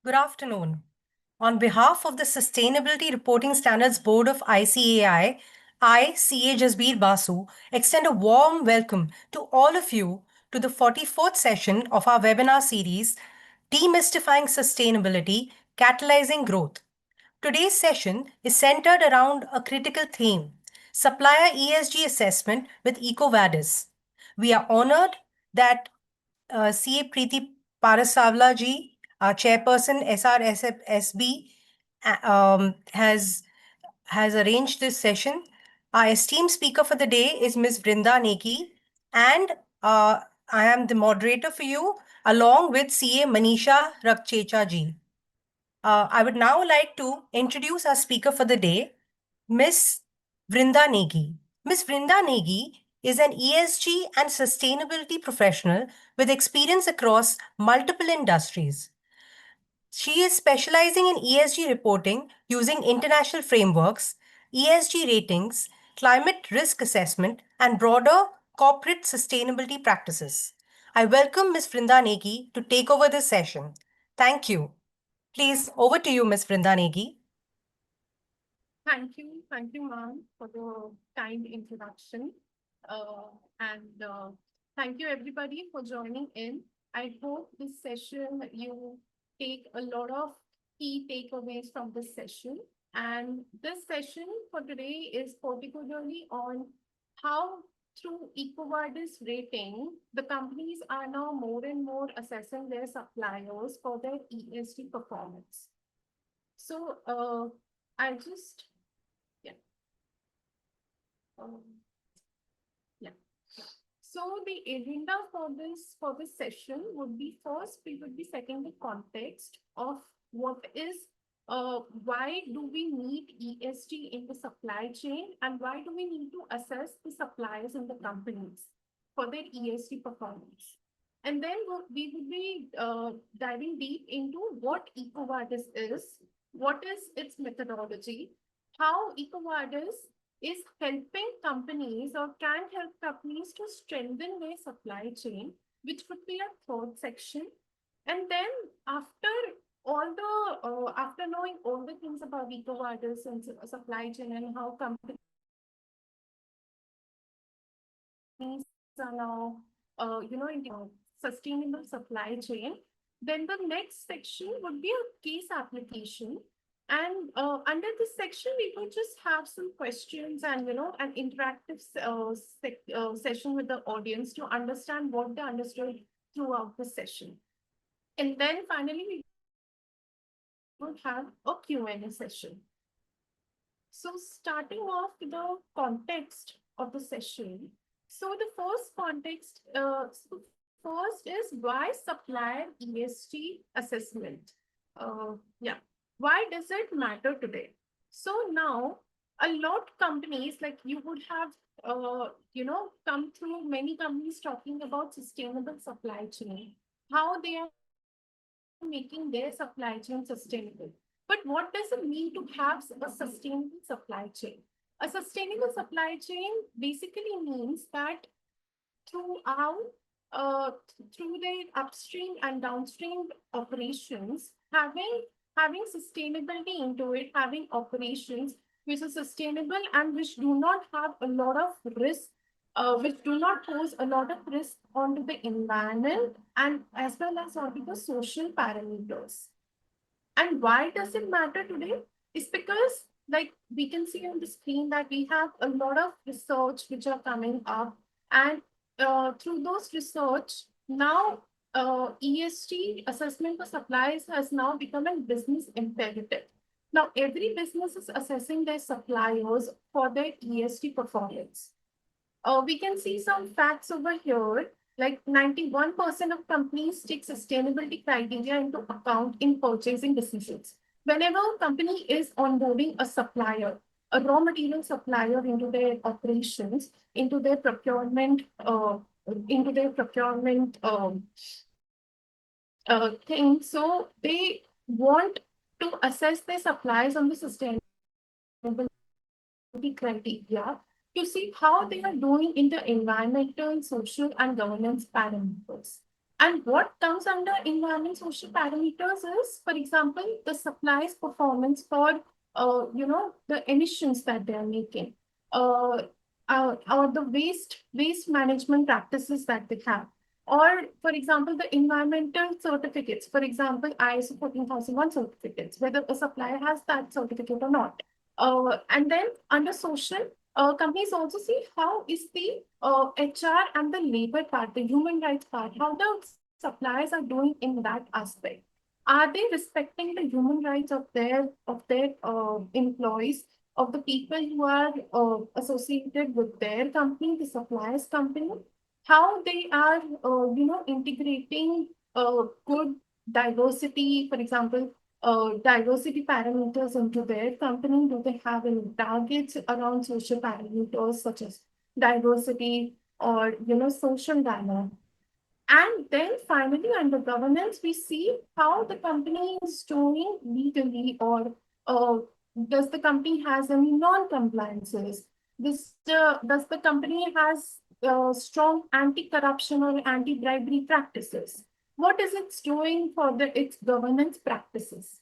Good afternoon. On behalf of the Sustainability Reporting Standards Board of ICAI, I, CA Jasbir Basu, extend a warm welcome to all of you to the 44th session of our webinar series, Demystifying Sustainability, Catalyzing Growth. Today's session is centered around a critical theme, Supplier ESG Assessment with EcoVadis. We are honored that CA Preeti Parasavla ji, our chairperson SRSB, has arranged this session. Our esteemed speaker for the day is Ms. Vrinda Neki, and I am the moderator for you, along with CA Manisha Rakchecha ji. I would now like to introduce our speaker for the day, Ms. Vrinda Negi. Ms. Vrinda Negi is an ESG and sustainability professional with experience across multiple industries. She is specializing in ESG reporting using international frameworks, ESG ratings, climate risk assessment, and broader corporate sustainability practices. I welcome Ms. Vrinda Negi to take over this session. Thank you. Please, over to you, Ms. Vrinda Negi. Thank you, ma'am, for the kind introduction. Thank you, everybody, for joining in. I hope this session you take a lot of key takeaways from this session. And this session for today is particularly on how through EcoVadis rating, the companies are now more and more assessing their suppliers for their ESG performance. So I'll just So the agenda for this session would be, first we would be setting the context of what is why do we need ESG in the supply chain, and why do we need to assess the suppliers in the companies for their ESG performance. And then we would be diving deep into what EcoVadis is, what is its methodology, how EcoVadis is helping companies or can help companies to strengthen their supply chain, which would be a third section. And then after knowing all the things about EcoVadis and supply chain and how companies are now, in sustainable supply chain, then the next section would be a case application. And under this section, we will just have some questions and, an interactive session with the audience to understand what they understood throughout the session. And then finally, we will have a Q&A session. So starting off with the context of the session. So the first context, first is why supplier ESG assessment? Why does it matter today? So now a lot of companies, like you would have, come through many companies talking about sustainable supply chain, how they are making their supply chain sustainable. But what does it mean to have a sustainable supply chain? A sustainable supply chain basically means that through their upstream and downstream operations, having sustainability into it, having operations which are sustainable and which do not have a lot of risk, which do not pose a lot of risk onto the environment and as well as onto the social parameters. And why does it matter today? It's because, like we can see on the screen, that we have a lot of research which are coming up, and through those research, now ESG assessment for suppliers has now become a business imperative. Now, every business is assessing their suppliers for their ESG performance. We can see some facts over here, like 91% of companies take sustainability criteria into account in purchasing decisions. Whenever a company is onboarding a supplier, a raw material supplier into their operations, into their procurement, thing. So they want to assess their suppliers on the sustainability criteria to see how they are doing in the environmental, social, and governance parameters. And what comes under environment social parameters is, for example, the supplier's performance for, the emissions that they are making, uh, or the waste management practices that they have, or, for example, the environmental certificates. For example, ISO 14001 certificates, whether a supplier has that certificate or not. And then under social, companies also see how is the HR and the labor part, the human rights part, how the suppliers are doing in that aspect. Are they respecting the human rights of their employees, of the people who are associated with their company, the suppliers company? How they are, integrating good diversity, for example, diversity parameters into their company? Do they have any targets around social parameters such as diversity or, social dialogue? And then finally, under governance, we see how the company is doing legally, or uh, does the company has any non-compliances? Does the company has strong anti-corruption or anti-bribery practices? What is it doing for its governance practices?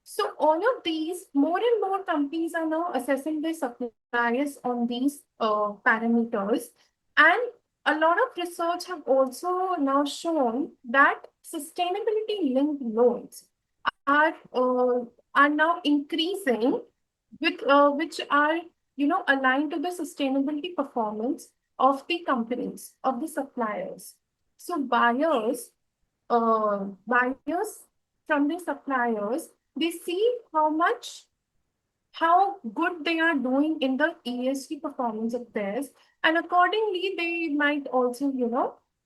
So all of these, more and more companies are now assessing their suppliers on these parameters. And a lot of research have also now shown that sustainability linked loans are now increasing, with which are, aligned to the sustainability performance of the companies, of the suppliers. So buyers from the suppliers, they see how good they are doing in the ESG performance of theirs, and accordingly they might also,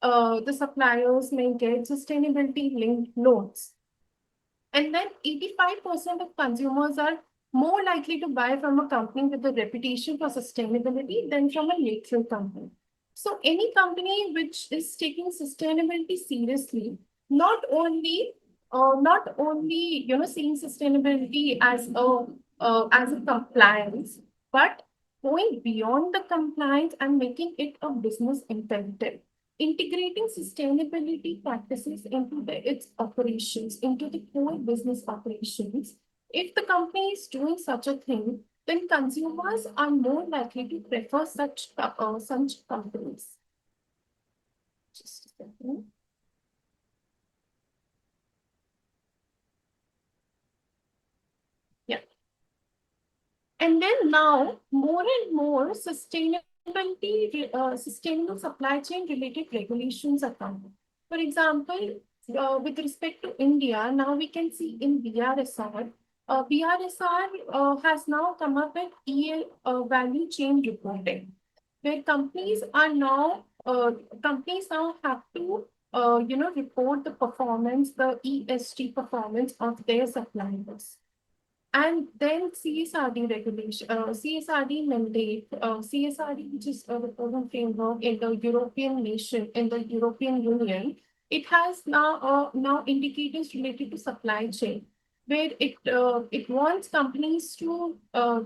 the suppliers may get sustainability linked loans. And then 85% of consumers are more likely to buy from a company with a reputation for sustainability than from a neutral company. So any company which is taking sustainability seriously, not only seeing sustainability as a compliance, but going beyond the compliance and making it a business imperative, integrating sustainability practices into its operations, into the core business operations. If the company is doing such a thing, then consumers are more likely to prefer such companies. Just a second. Yeah. And then now, more and more sustainable supply chain related regulations are coming. For example, with respect to India, now we can see in BRSR, BRSR has now come up with value chain reporting, where companies now have to, report the performance, the ESG performance of their suppliers. And then CSRD regulation, CSRD mandate, CSRD, which is a reporting framework in the European nation, in the European Union, it has now indicators related to supply chain, where it wants companies to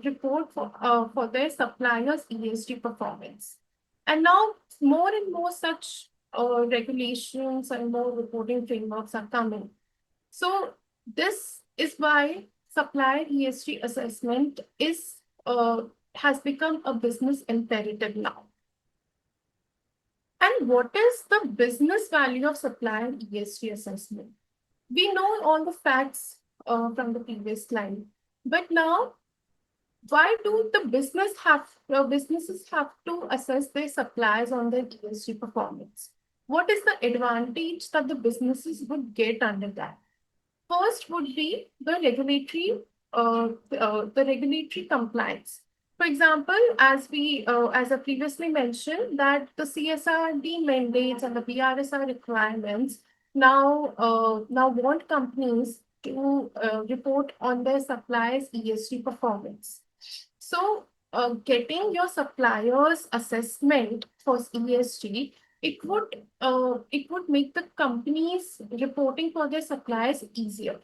report for their suppliers' ESG performance. And now more and more such regulations and more reporting frameworks are coming. So this is why supplier ESG assessment has become a business imperative now. And what is the business value of supplier ESG assessment? We know all the facts from the previous slide, but now why do the businesses have to assess their suppliers on their ESG performance? What is the advantage that the businesses would get under that? First would be the regulatory compliance. For example, as I previously mentioned, that the CSRD mandates and the BRSR requirements now want companies to report on their suppliers' ESG performance. So, getting your suppliers' assessment for ESG, it would make the companies reporting for their suppliers easier.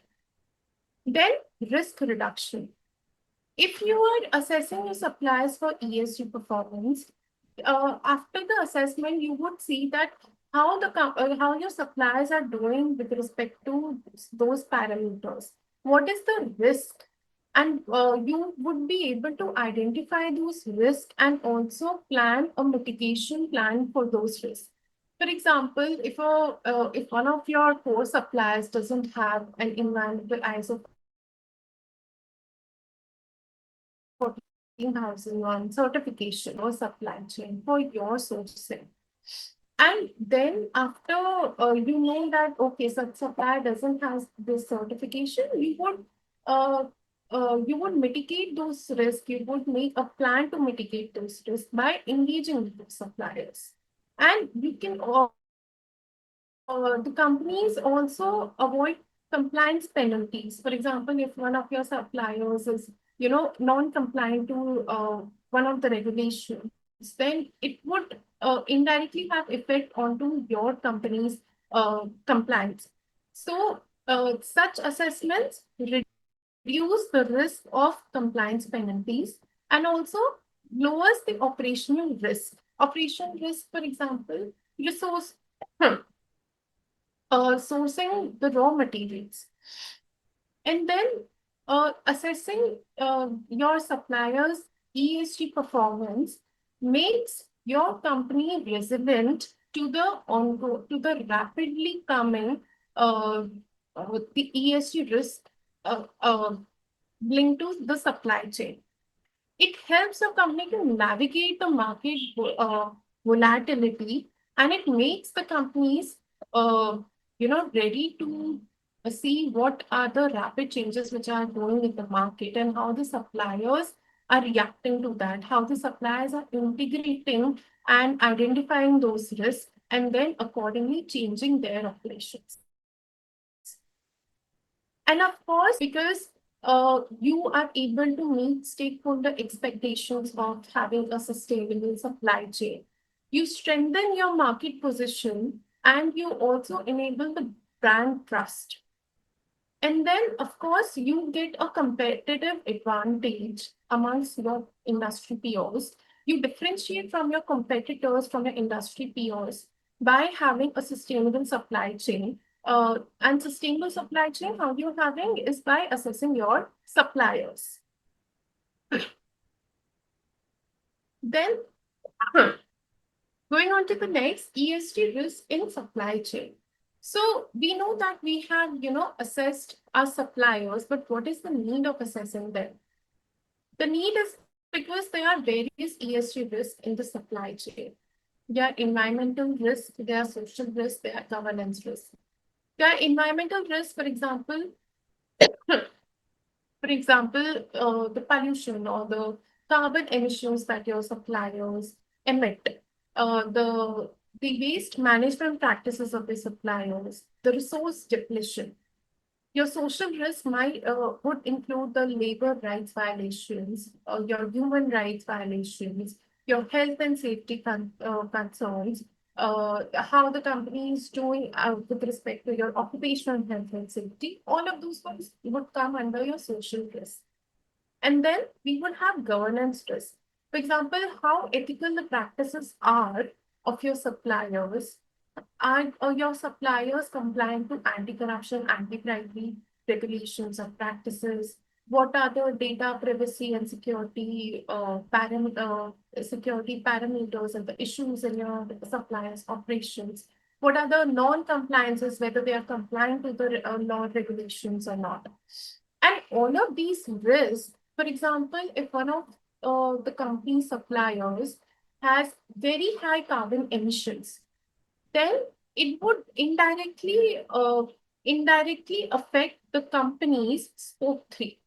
Then risk reduction. If you are assessing your suppliers for ESG performance, after the assessment, you would see that how your suppliers are doing with respect to those parameters. What is the risk? And you would be able to identify those risks and also plan a mitigation plan for those risks. For example, if one of your core suppliers doesn't have an environmental ISO 14001 certification or supply chain for your sourcing, and then after you know that okay, such supplier doesn't have this certification, uh, you would mitigate those risks. You would make a plan to mitigate those risks by engaging with the suppliers. And you can the companies also avoid compliance penalties. For example, if one of your suppliers is, non-compliant to one of the regulations, then it would indirectly have effect onto your company's compliance. So, such assessments reduce the risk of compliance penalties and also lowers the operational risk. Operational risk, for example, resource sourcing the raw materials, and then assessing your suppliers' ESG performance makes your company resilient to to the rapidly coming the ESG risk uh, uh, linked to the supply chain. It helps a company to navigate the market volatility, and it makes the companies uh, ready to see what are the rapid changes which are going in the market and how the suppliers are reacting to that, how the suppliers are integrating and identifying those risks and then accordingly changing their operations. And of course, because you are able to meet stakeholder expectations of having a sustainable supply chain, you strengthen your market position and you also enable the brand trust. And then, of course, you get a competitive advantage amongst your industry peers. You differentiate from your competitors, from your industry peers, by having a sustainable supply chain. And sustainable supply chain, how you're having is by assessing your suppliers. Then, going on to the next, ESG risk in supply chain. So we know that we have, assessed our suppliers, but what is the need of assessing them? The need is because there are various ESG risks in the supply chain. There are environmental risks, there are social risks, there are governance risks. There are environmental risks, the pollution or the carbon emissions that your suppliers emit, the waste management practices of the suppliers, the resource depletion. Your social risk might would include the labor rights violations, your human rights violations, your health and safety concerns, how the company is doing with respect to your occupational health and safety. All of those ones would come under your social risk. And then we would have governance risk. For example, how ethical the practices are of your suppliers. Are your suppliers compliant to anti-corruption, anti-bribery regulations or practices? What are the data privacy and security parameters and the issues in your suppliers' operations? What are the non-compliances, whether they are compliant to the law regulations or not? And all of these risks, for example, if one of the company suppliers has very high carbon emissions, then it would indirectly affect the company's scope 3,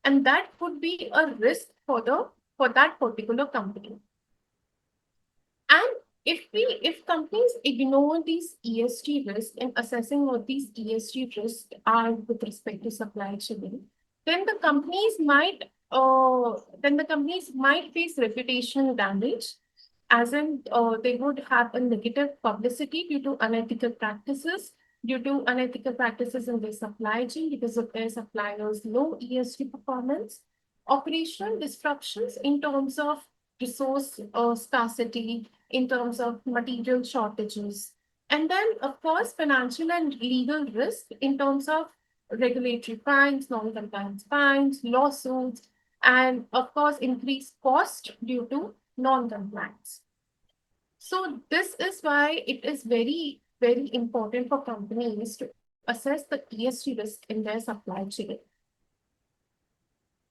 and that would be a risk for that particular company. And if companies ignore these ESG risks in assessing what these ESG risks are with respect to supply chain, then the companies might face reputational damage, as in they would have a negative publicity due to unethical practices in their supply chain because of their suppliers' low ESG performance, operational disruptions in terms of resource scarcity, in terms of material shortages. And then, of course, financial and legal risk in terms of regulatory fines, non-compliance fines, lawsuits, and of course, increased cost due to non-compliance. So this is why it is very, very important for companies to assess the ESG risk in their supply chain.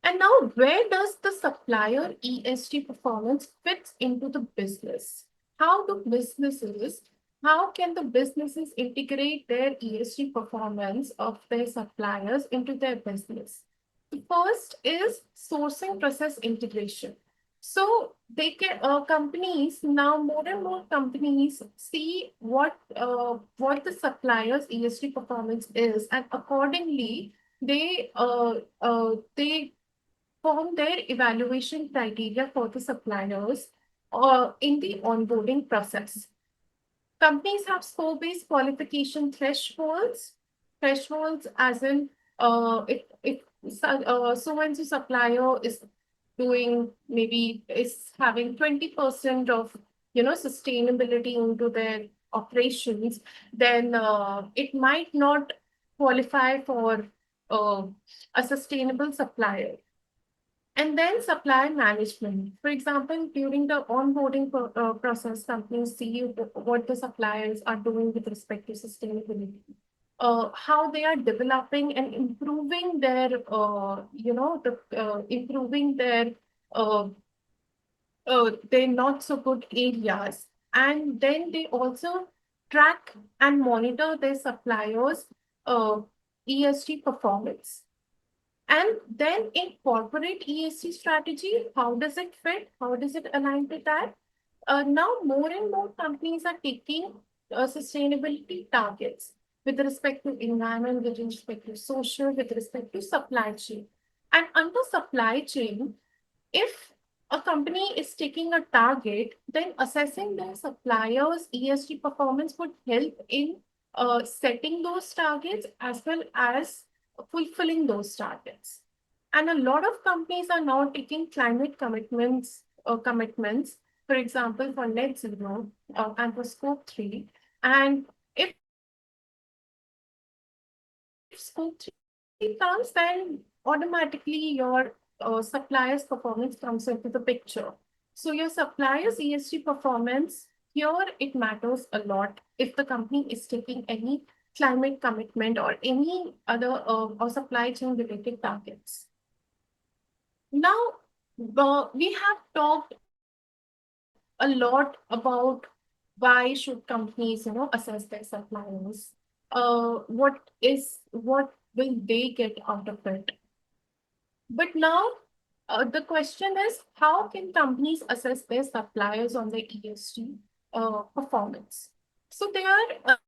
And now, where does the supplier ESG performance fits into the business? How do businesses, how can the businesses integrate their ESG performance of their suppliers into their business? The first is sourcing process integration. So they can companies now, more and more companies see what the supplier's ESG performance is, and accordingly they form their evaluation criteria for the suppliers in the onboarding process. Companies have score-based qualification thresholds as in if so and so supplier is doing, maybe is having 20% of sustainability into their operations, then it might not qualify for uh, a sustainable supplier. And then supply management. For example, during the onboarding process, companies see what the suppliers are doing with respect to sustainability, how they are developing and improving their, improving uh, their not so good areas. And then they also track and monitor their suppliers' uh, ESG performance. And then incorporate ESG strategy. How does it fit? How does it align to that? Now, more and more companies are taking sustainability targets with respect to environment, with respect to social, with respect to supply chain. And under supply chain, if a company is taking a target, then assessing their suppliers' ESG performance would help in setting those targets as well as fulfilling those targets. And a lot of companies are now taking climate commitments, for example, for net zero and for scope 3. And if scope 3 comes, then automatically your supplier's performance comes into the picture. So your supplier's ESG performance, here it matters a lot if the company is taking any climate commitment or any other or supply chain related targets. Now, we have talked a lot about why should companies, assess their suppliers. What will they get out of it? But now, the question is, how can companies assess their suppliers on their ESG performance? So there are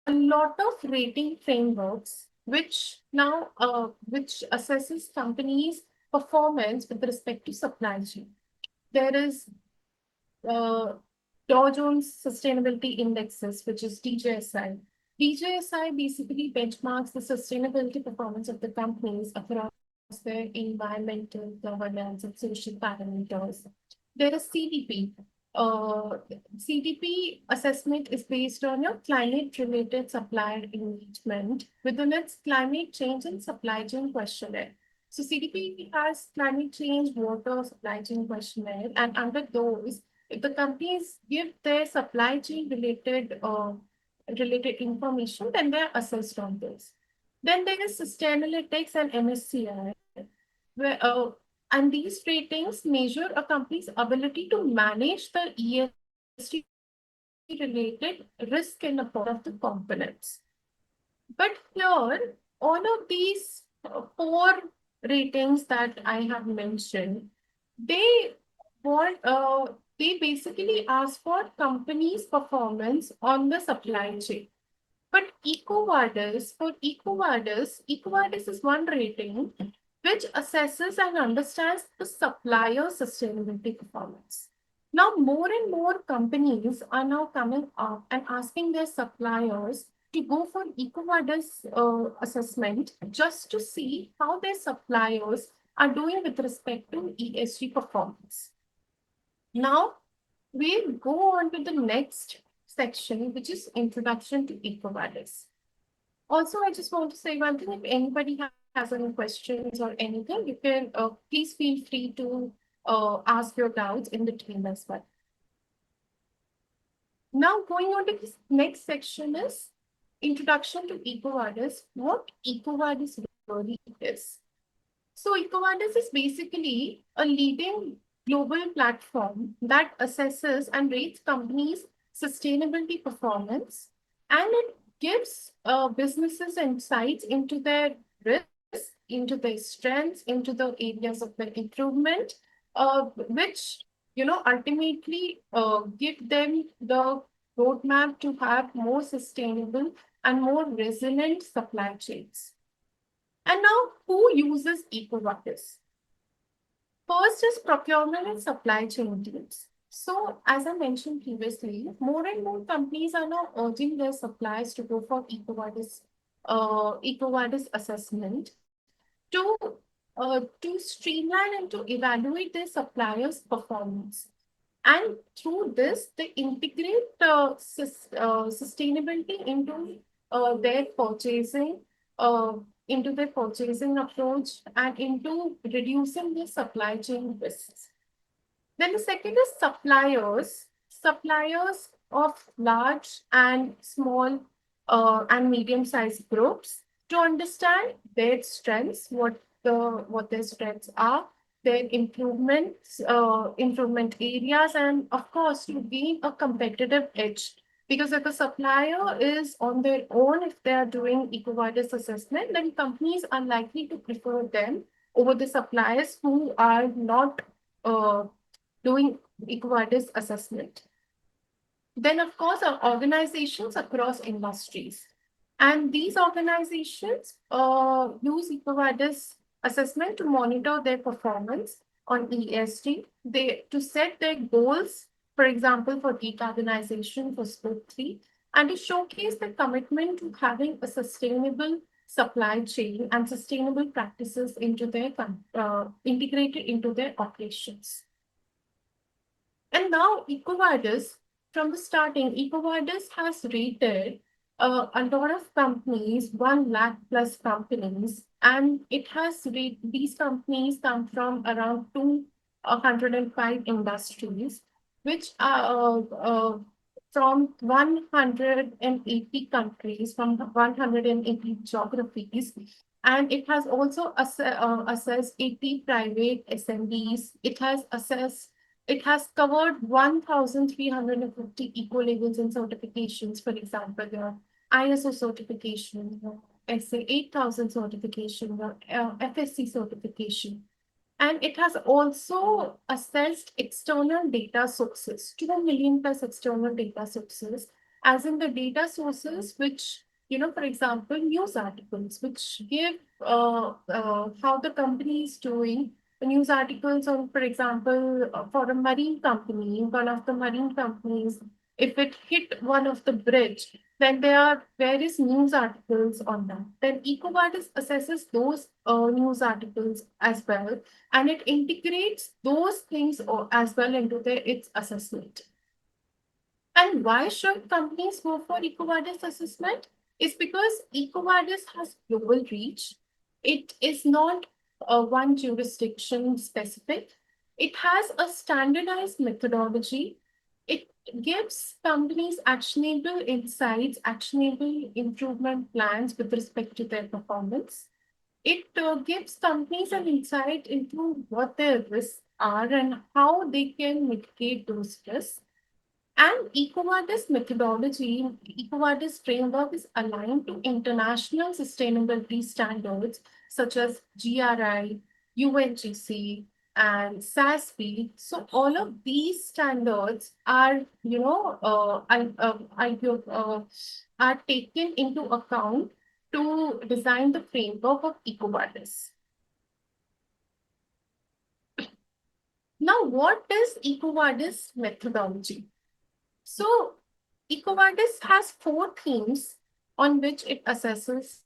a lot of rating frameworks which assesses companies' performance with respect to supply chain. There is uh, Dow Jones Sustainability Indexes, which is DJSI. DJSI basically benchmarks the sustainability performance of the companies across their environmental, governance, and social parameters. There is CDP. CDP assessment is based on your climate-related supplier engagement within its climate change and supply chain questionnaire. So CDP has climate change, water, supply chain questionnaire, and under those, if the companies give their supply chain related information, then they're assessed on this. Then there is Sustainalytics and MSCI, where and these ratings measure a company's ability to manage the ESG related risk in a portfolio of the components. But here, all of these four ratings that I have mentioned, they they basically ask for companies' performance on the supply chain. But EcoVadis is one rating which assesses and understands the supplier sustainability performance. Now, more and more companies are now coming up and asking their suppliers to go for EcoVadis assessment just to see how their suppliers are doing with respect to ESG performance. Now, we'll go on to the next section, which is Introduction to EcoVadis. Also, I just want to say one thing. If anybody has any questions or anything, you can please feel free to ask your doubts in between as well. Now, going on to this next section is Introduction to EcoVadis. What EcoVadis really is. So, EcoVadis is basically a leading global platform that assesses and rates companies' sustainability performance, and it gives businesses insights into their risks, into their strengths, into the areas of their improvement, which ultimately give them the roadmap to have more sustainable and more resilient supply chains. And now, who uses EcoVadis? First is procurement and supply chain teams. So, as I mentioned previously, more and more companies are now urging their suppliers to go for EcoVadis assessment to streamline and to evaluate their suppliers' performance. And through this, they integrate sustainability their purchasing, uh, into their purchasing approach, and into reducing their supply chain risks. Then the second is suppliers. Suppliers of large and small and medium-sized groups to understand their strengths, what their strengths are, their improvement areas, and of course to gain a competitive edge. Because if a supplier is on their own, if they are doing EcoVadis assessment, then companies are likely to prefer them over the suppliers who are not uh, doing EcoVadis assessment. Then, of course, are organizations across industries. And these organizations use EcoVadis assessment to monitor their performance on ESG, to set their goals, for example, for decarbonization for Scope 3, and to showcase their commitment to having a sustainable supply chain and sustainable practices integrated into their operations. And now EcoVadis, from the starting, EcoVadis has rated a lot of companies, 1 lakh plus companies, and it has rated, these companies come from around 205 industries, which are from 180 countries, from 180 geographies. And it has also assessed 80 private SMBs. It has covered 1,350 eco labels and certifications, for example, your ISO certification, your SA 8000 certification, your FSC certification. And it has also assessed external data sources, 2 million plus external data sources, as in the data sources which, for example, news articles, which give how the company is doing. News articles on, for example, for a marine company, one of the marine companies, if it hit one of the bridge, then there are various news articles on that. Then EcoVadis assesses those news articles as well, and it integrates those things as well into its assessment. And why should companies go for EcoVadis assessment? Is because EcoVadis has global reach. It is not one jurisdiction specific. It has a standardized methodology. It gives companies actionable insights, actionable improvement plans with respect to their performance. It gives companies an insight into what their risks are and how they can mitigate those risks. And EcoVadis framework is aligned to international sustainability standards such as GRI, UNGC, and SASB. So all of these standards are, are taken into account to design the framework of EcoVadis. Now, what is EcoVadis methodology? So, EcoVadis has 4 themes on which it assesses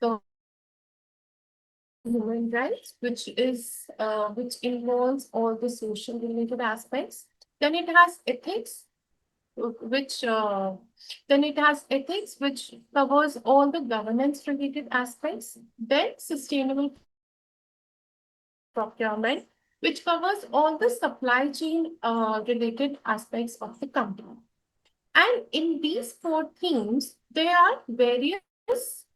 the human rights, which involves all the social related aspects. Then it has ethics, which then it has ethics, which covers all the governance related aspects. Then sustainable procurement, which covers all the supply chain related aspects of the company. And in these four themes, there are various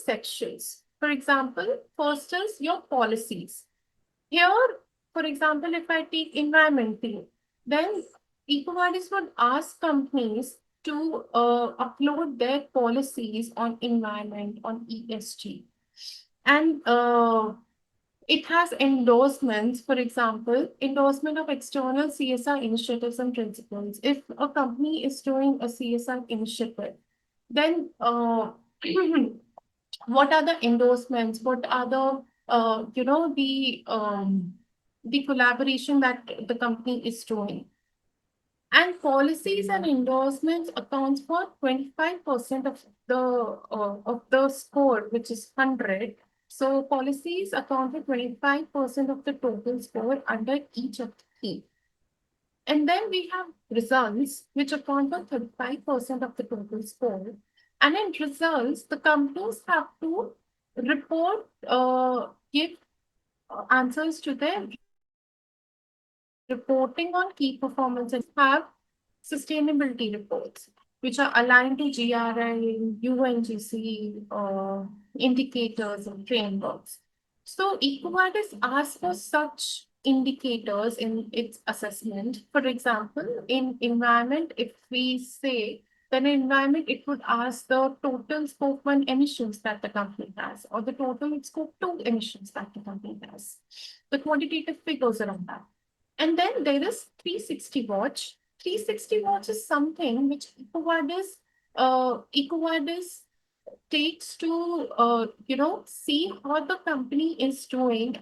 sections. For example, first is your policies. Here, for example, if I take environment theme, then EcoVadis would ask companies to upload their policies on environment, on ESG. And it has endorsements, for example, endorsement of external CSR initiatives and principles. If a company is doing a CSR initiative, then what are the endorsements? What are the the collaboration that the company is doing? And policies and endorsements accounts for 25% of the score, which is 100. So policies account for 25% of the total score under each of the key. And then we have results, which account for 35% of the total score. And in results, the companies have to report, give answers to their reporting on key performance, and have sustainability reports, which are aligned to GRI, UNGC, indicators, and frameworks. So EcoVadis asks for such indicators in its assessment. For example, in environment, if we say then in environment, it would ask the total scope 1 emissions that the company has, or the total scope 2 emissions that the company has, the quantitative figures around that. And then there is 360 watch. 360 watch is something which EcoVadis takes to see uh, how the company is doing,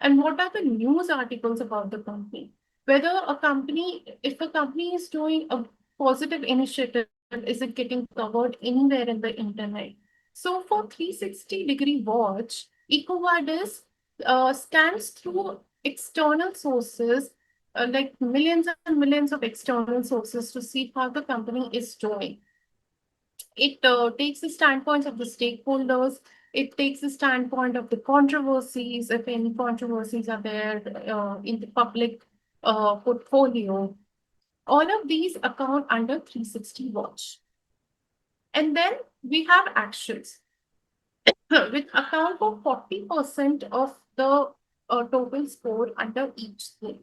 and what are the news articles about the company. Whether a company, if a company is doing a positive initiative, is it getting covered anywhere in the internet? So for 360-degree watch, EcoVadis scans through external sources, like millions and millions of external sources, to see how the company is doing. It takes the standpoints of the stakeholders. It takes the standpoint of the controversies, if any controversies are there in the public portfolio. All of these account under 360 watch. And then we have actions, which account for 40% of the total score under each thing.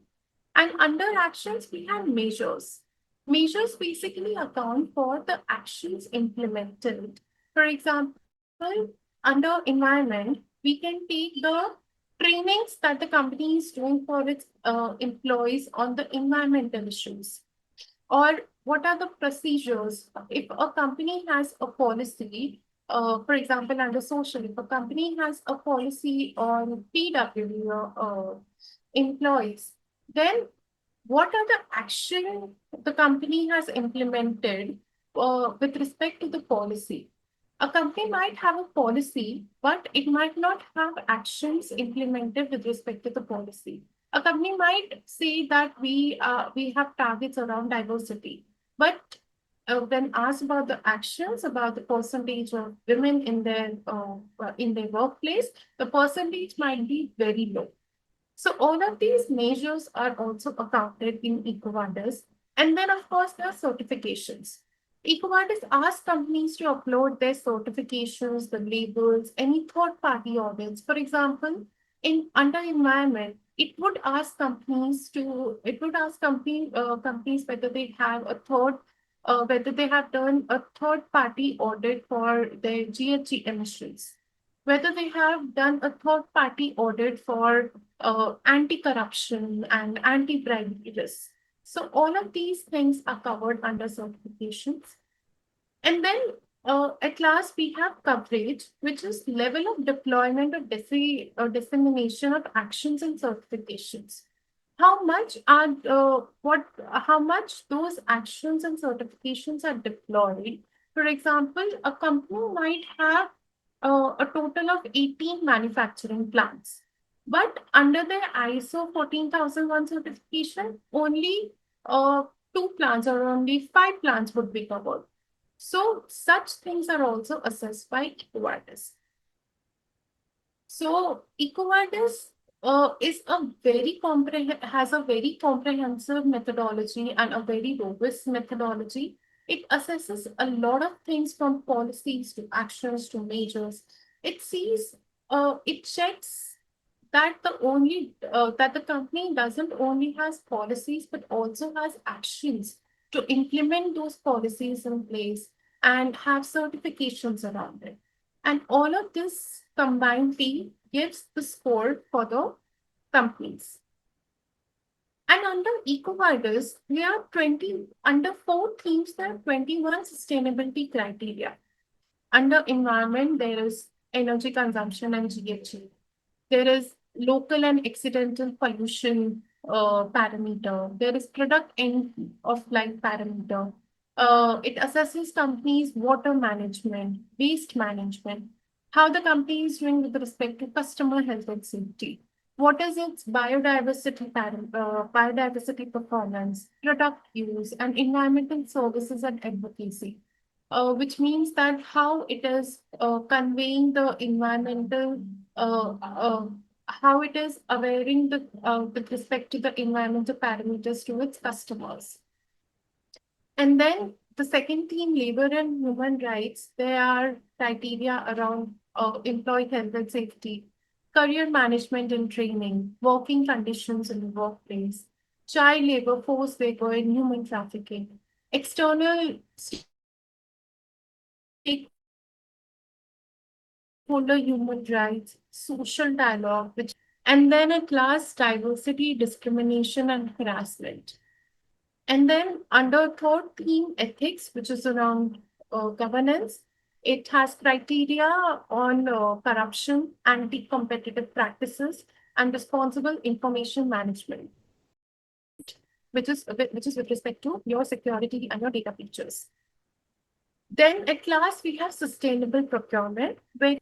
And under actions, we have measures. Measures basically account for the actions implemented. For example, under environment, we can take the trainings that the company is doing for its employees on the environmental issues. Or what are the procedures? If a company has a policy, for example, under social, if a company has a policy on PW employees, then what are the action the company has implemented with respect to the policy? A company might have a policy, but it might not have actions implemented with respect to the policy. A company might say that we have targets around diversity, but when asked about the actions, about the percentage of women in their workplace, the percentage might be very low. So all of these measures are also accounted in EcoVadis. And then, of course, there are certifications. EcoVadis asks companies to upload their certifications, the labels, any third-party audits. For example, in under environment, it would ask companies whether they have done a third-party audit for their GHG emissions, whether they have done a third-party audit for anti-corruption and anti-bribery risks. So all of these things are covered under certifications. And then at last, we have coverage, which is level of deployment or dissemination of actions and certifications. How much are how much those actions and certifications are deployed? For example, a company might have a total of 18 manufacturing plants. But under the ISO 14001 certification, only uh, two plants or only five plants would be covered. So such things are also assessed by EcoVadis. So EcoVadis is a has a very comprehensive methodology and a very robust methodology. It assesses a lot of things from policies to actions to measures. It checks that the company doesn't only has policies but also has actions to implement those policies in place and have certifications around it. And all of this combined team gives the score for the companies. And under EcoVadis, there are 20, under four themes, there are 21 sustainability criteria. Under environment, there is energy consumption and GHG. There is local and accidental pollution parameter. There is product end of life parameter. It assesses companies' water management, waste management, how the company is doing with respect to customer health and safety. What is its biodiversity performance, product use, and environmental services and advocacy, which means that how it is conveying the environmental, how it is awareing with respect to the environmental parameters to its customers. And then the second theme, labor and human rights, there are criteria around employee health and safety, career management and training, working conditions in the workplace, child labor, forced labor, and human trafficking, external stakeholder human rights, social dialogue, which and then at last, diversity, discrimination, and harassment. And then under third theme, ethics, which is around governance, it has criteria on corruption, anti-competitive practices, and responsible information management, which is with respect to your security and your data features. Then at last, we have sustainable procurement, where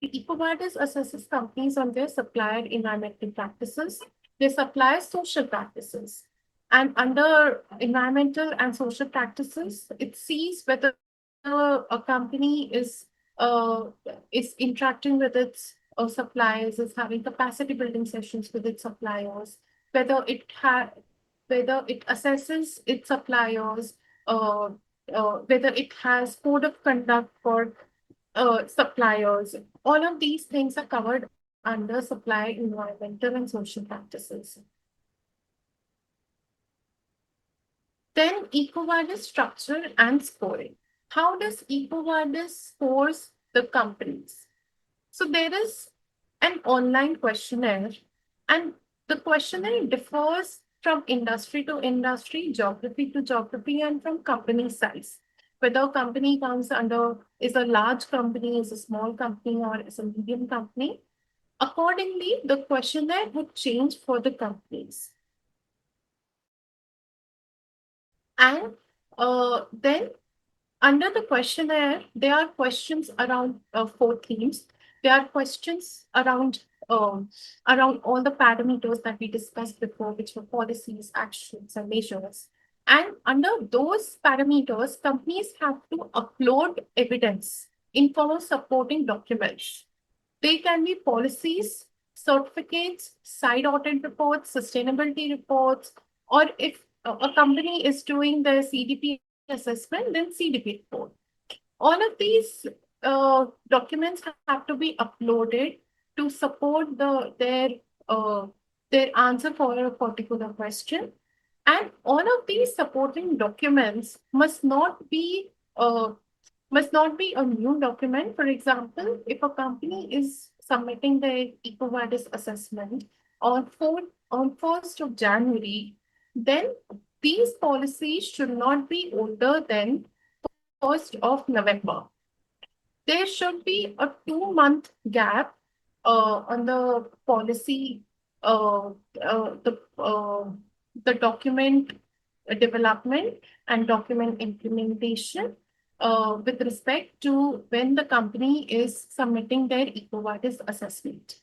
EcoVadis assesses companies on their supplier environmental practices, their supplier social practices. And under environmental and social practices, it sees whether a company is interacting with its suppliers, is having capacity building sessions with its suppliers, whether whether it assesses its suppliers, uh, whether it has code of conduct for suppliers. All of these things are covered under supply, environmental, and social practices. Then EcoVadis structure and scoring. How does EcoVadis scores the companies? So there is an online questionnaire, and the questionnaire differs from industry to industry, geography to geography, and from company size. Whether a company comes under is a large company, is a small company, or is a medium company. Accordingly, the questionnaire would change for the companies. And then under the questionnaire, there are questions around four themes. There are questions around all the parameters that we discussed before, which were policies, actions, and measures. And under those parameters, companies have to upload evidence in form of supporting documents. They can be policies, certificates, site audit reports, sustainability reports, or if a company is doing the CDP assessment, then CDP report. All of these documents have to be uploaded to support uh, their answer for a particular question. And all of these supporting documents must not be a new document. For example, if a company is submitting their EcoVadis assessment on 1st of January, then these policies should not be older than 1st of November. There should be a 2-month gap on uh, uh, the, uh, the document development and document implementation. with respect to when the company is submitting their EcoVadis assessment.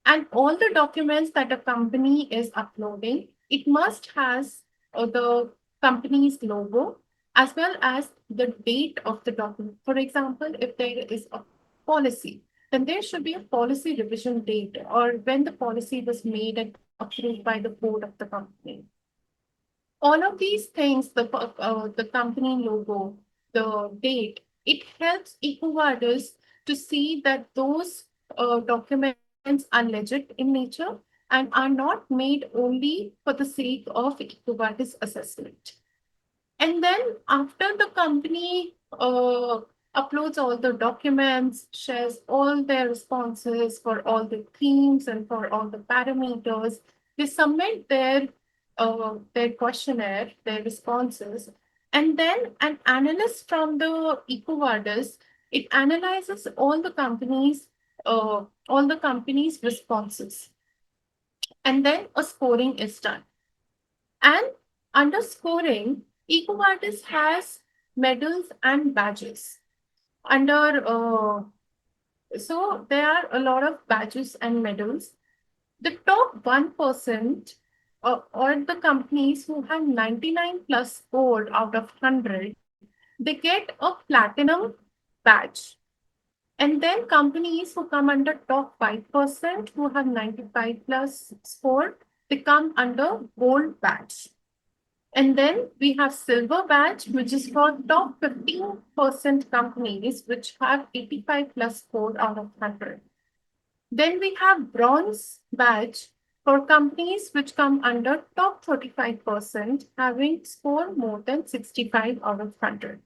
And all the documents that a company is uploading, it must has the company's logo as well as the date of the document. For example, if there is a policy, then there should be a policy revision date or when the policy was made and approved by the board of the company. All of these things, the company logo, the date, it helps EcoVadis to see that those documents are legit in nature and are not made only for the sake of EcoVadis assessment. And then after the company uploads all the documents, shares all their responses for all the themes and for all the parameters, they submit their questionnaire, their responses, and then an analyst from the EcoVadis, it analyzes all the company's responses, and then a scoring is done. And under scoring, EcoVadis has medals and badges. Under so there are a lot of badges and medals. The top 1% or the companies who have 99 plus score out of 100, they get a platinum badge. And then companies who come under top 5% who have 95 plus score, they come under gold badge. And then we have silver badge, which is for top 15% companies which have 85 plus score out of 100. Then we have bronze badge for companies which come under top 35% having score more than 65 out of 100.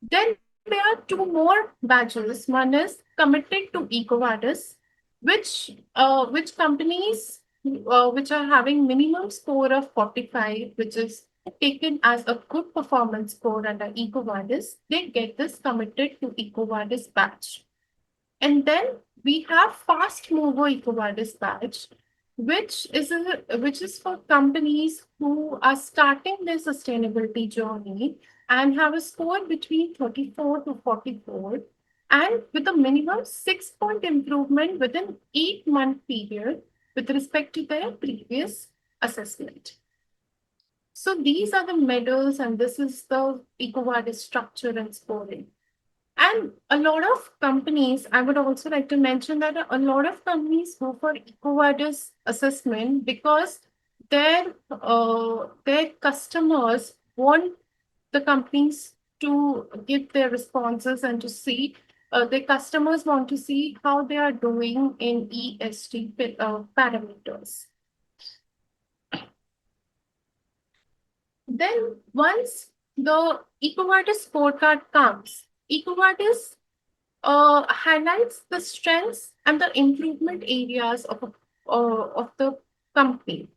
Then there are two more badges. One is committed to EcoVadis, which companies which are having minimum score of 45, which is taken as a good performance score under EcoVadis, they get this committed to EcoVadis badge. And then we have fast mover EcoVadis badge, which is for companies who are starting their sustainability journey and have a score between 34 to 44 and with a minimum 6 point improvement within 8 month period with respect to their previous assessment. So these are the medals and this is the EcoVadis structure and scoring. And a lot of companies, I would also like to mention that a lot of companies go for EcoVadis assessment because their customers want the companies to give their responses and to see their customers want to see how they are doing in ESG parameters. Then once the EcoVadis scorecard comes, EcoVadis highlights the strengths and the improvement areas of the company.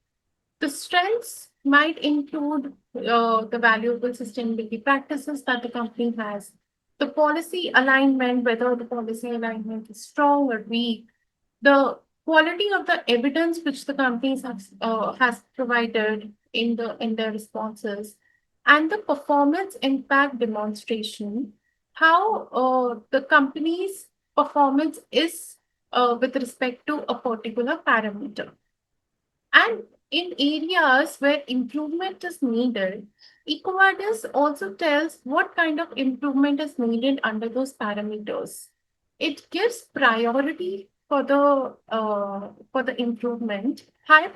The strengths might include the valuable sustainability practices that the company has, the policy alignment, whether the policy alignment is strong or weak, the quality of the evidence which the companies has provided in their responses, and the performance impact demonstration, how the company's performance is with respect to a particular parameter. And in areas where improvement is needed, EcoVadis also tells what kind of improvement is needed under those parameters. It gives priority for the improvement. High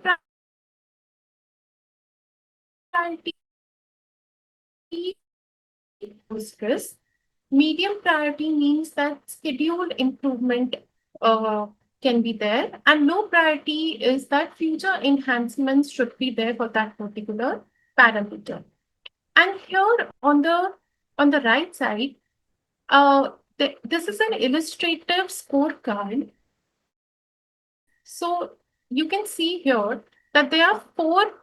priority risk. Medium priority means that scheduled improvement can be there, and low priority is that future enhancements should be there for that particular parameter. And here on the right side, this is an illustrative scorecard. So you can see here that there are four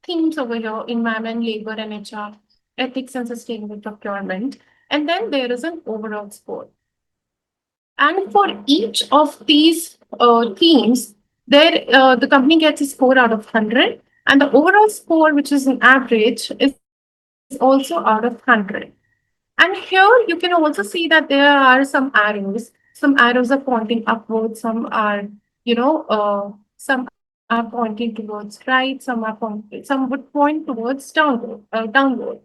themes over here: environment, labor, and HR, ethics, and sustainable procurement. And then there is an overall score. And for each of these themes, the company gets a score out of 100, and the overall score, which is an average, is also out of 100. And here you can also see that there are some arrows. Some arrows are pointing upwards, some are, some are pointing towards right, some would point towards downward.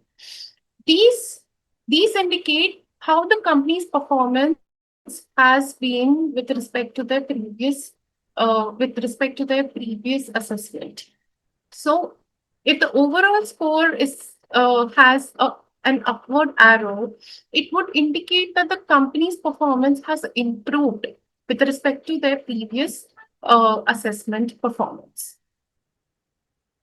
These these indicate how the company's performance has been with respect to their previous assessment. So, if the overall score has an upward arrow, it would indicate that the company's performance has improved with respect to their previous assessment performance.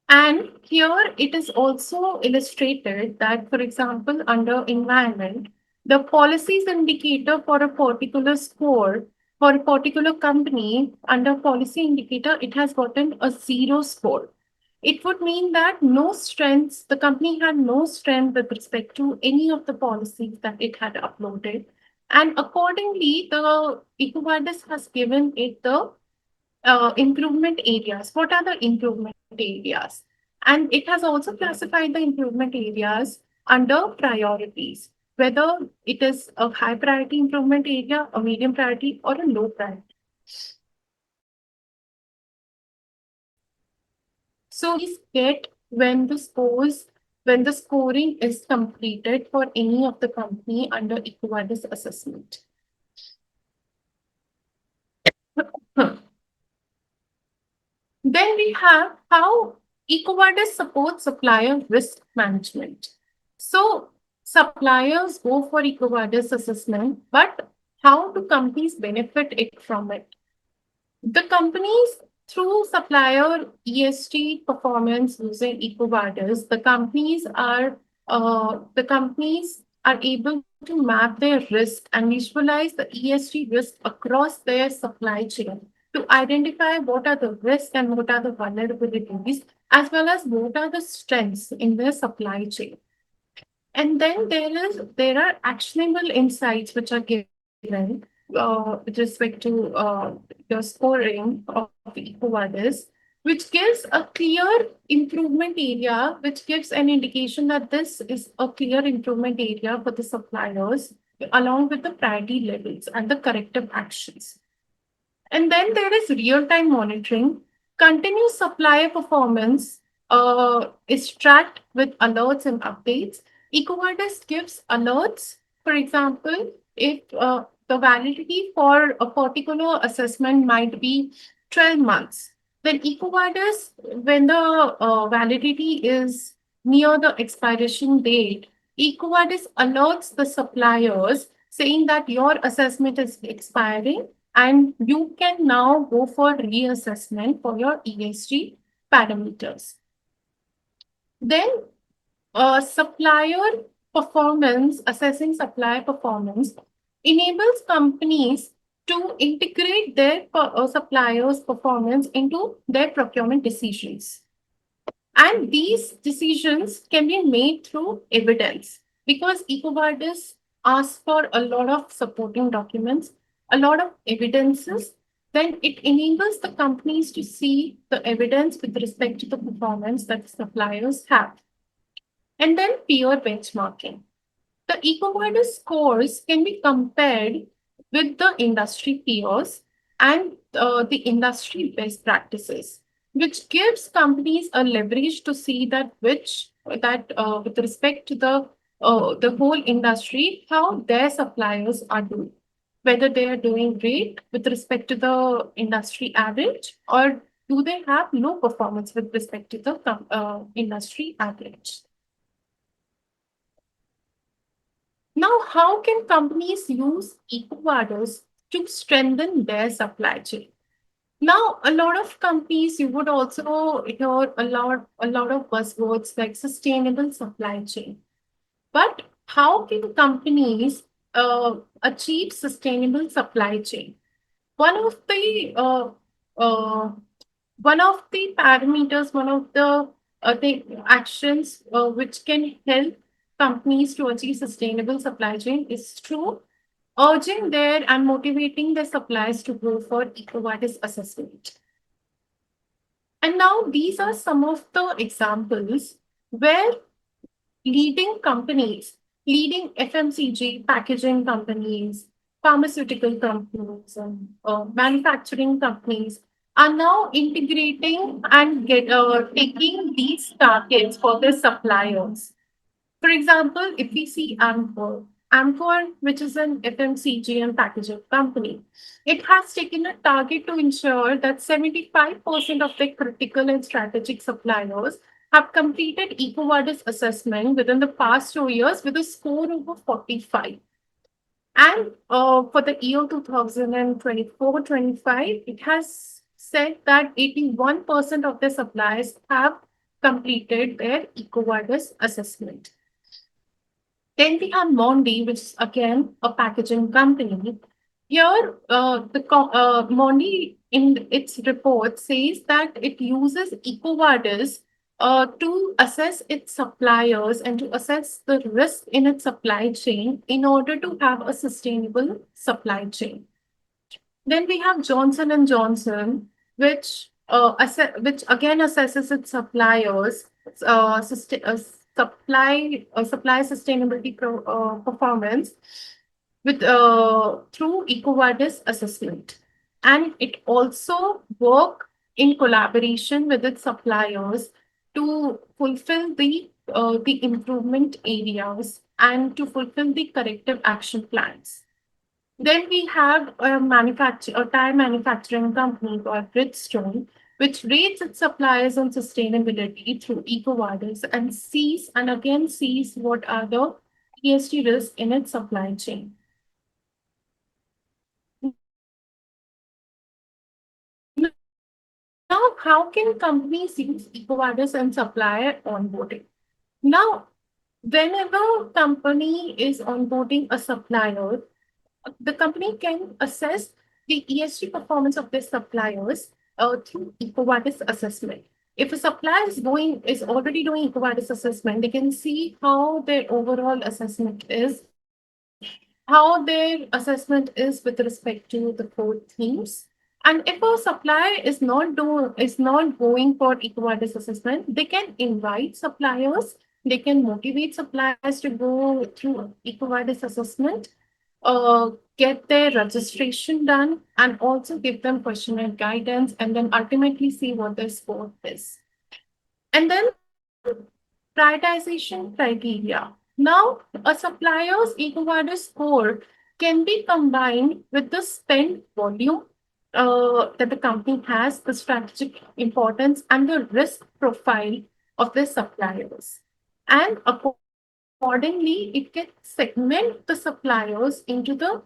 And here it is also illustrated that, for example, under environment, the policies indicator for a particular score for a particular company under policy indicator, it has gotten a 0 score. It would mean that no strengths, the company had no strength with respect to any of the policies that it had uploaded. And accordingly, the EcoVadis has given it the improvement areas. What are the improvement areas? And it has also classified the improvement areas under priorities, whether it is a high priority improvement area, a medium priority, or a low priority. So these get when the scoring is completed for any of the company under EcoVadis assessment. Then we have how EcoVadis supports supplier risk management. So suppliers go for EcoVadis assessment, but how do companies benefit it from it? The companies, through supplier ESG performance using EcoVadis, the companies are able to map their risk and visualize the ESG risk across their supply chain to identify what are the risks and what are the vulnerabilities, as well as what are the strengths in their supply chain. And then there are actionable insights which are given with respect to the scoring of EcoVadis, which gives a clear improvement area, which gives an indication that this is a clear improvement area for the suppliers, along with the priority levels and the corrective actions. And then there is real-time monitoring. Continuous supplier performance is tracked with alerts and updates. EcoVadis gives alerts. For example, if the validity for a particular assessment might be 12 months, then EcoVadis, when the validity is near the expiration date, EcoVadis alerts the suppliers saying that your assessment is expiring and you can now go for reassessment for your ESG parameters. Then supplier performance, assessing supplier performance enables companies to integrate their suppliers' performance into their procurement decisions. And these decisions can be made through evidence because EcoVadis asks for a lot of supporting documents, a lot of evidences. Then it enables the companies to see the evidence with respect to the performance that suppliers have. And then peer benchmarking. The EcoVadis scores can be compared with the industry peers and the industry best practices, which gives companies a leverage to see that with respect to the whole industry, how their suppliers are doing, whether they are doing great with respect to the industry average or do they have low performance with respect to the industry average. Now, how can companies use EcoVadis to strengthen their supply chain? Now, a lot of companies, you would also hear a lot of buzzwords like sustainable supply chain. But how can companies achieve sustainable supply chain? One of the uh, uh, one of the parameters, one of the actions which can help companies to achieve sustainable supply chain is through urging their and motivating their suppliers to go for EcoVadis assessment. And now these are some of the examples where leading companies leading FMCG packaging companies, pharmaceutical companies, and manufacturing companies are now integrating and taking these targets for their suppliers. For example, if we see Amcor, which is an FMCG and packaging company, it has taken a target to ensure that 75% of their critical and strategic suppliers have completed EcoVadis assessment within the past 2 years with a score over 45. And for the year 2024-25, it has said that 81% of the suppliers have completed their EcoVadis assessment. Then we have Mondi, which is again a packaging company. Here, Mondi in its report says that it uses EcoVadis to assess its suppliers and to assess the risk in its supply chain in order to have a sustainable supply chain. Then we have Johnson and Johnson, which again assesses its suppliers, supply sustainability performance with through EcoVadis assessment, and it also work in collaboration with its suppliers to fulfill the improvement areas and to fulfill the corrective action plans. Then we have a tire manufacturing company called Bridgestone, which rates its suppliers on sustainability through EcoVadis and sees what are the ESG risks in its supply chain. Now, how can companies use EcoVadis and supplier onboarding? Now, whenever company is onboarding a supplier, the company can assess the ESG performance of their suppliers through EcoVadis assessment. If a supplier is already doing EcoVadis assessment, they can see how their overall assessment is, how their assessment is with respect to the core themes. And if a supplier is not going for EcoVadis assessment, they can invite suppliers, they can motivate suppliers to go through EcoVadis assessment, get their registration done, and also give them questionnaire guidance, and then ultimately see what their score is. And then prioritization criteria. Now, a supplier's EcoVadis score can be combined with the spend volume that the company has, the strategic importance, and the risk profile of their suppliers. And accordingly, it can segment the suppliers into the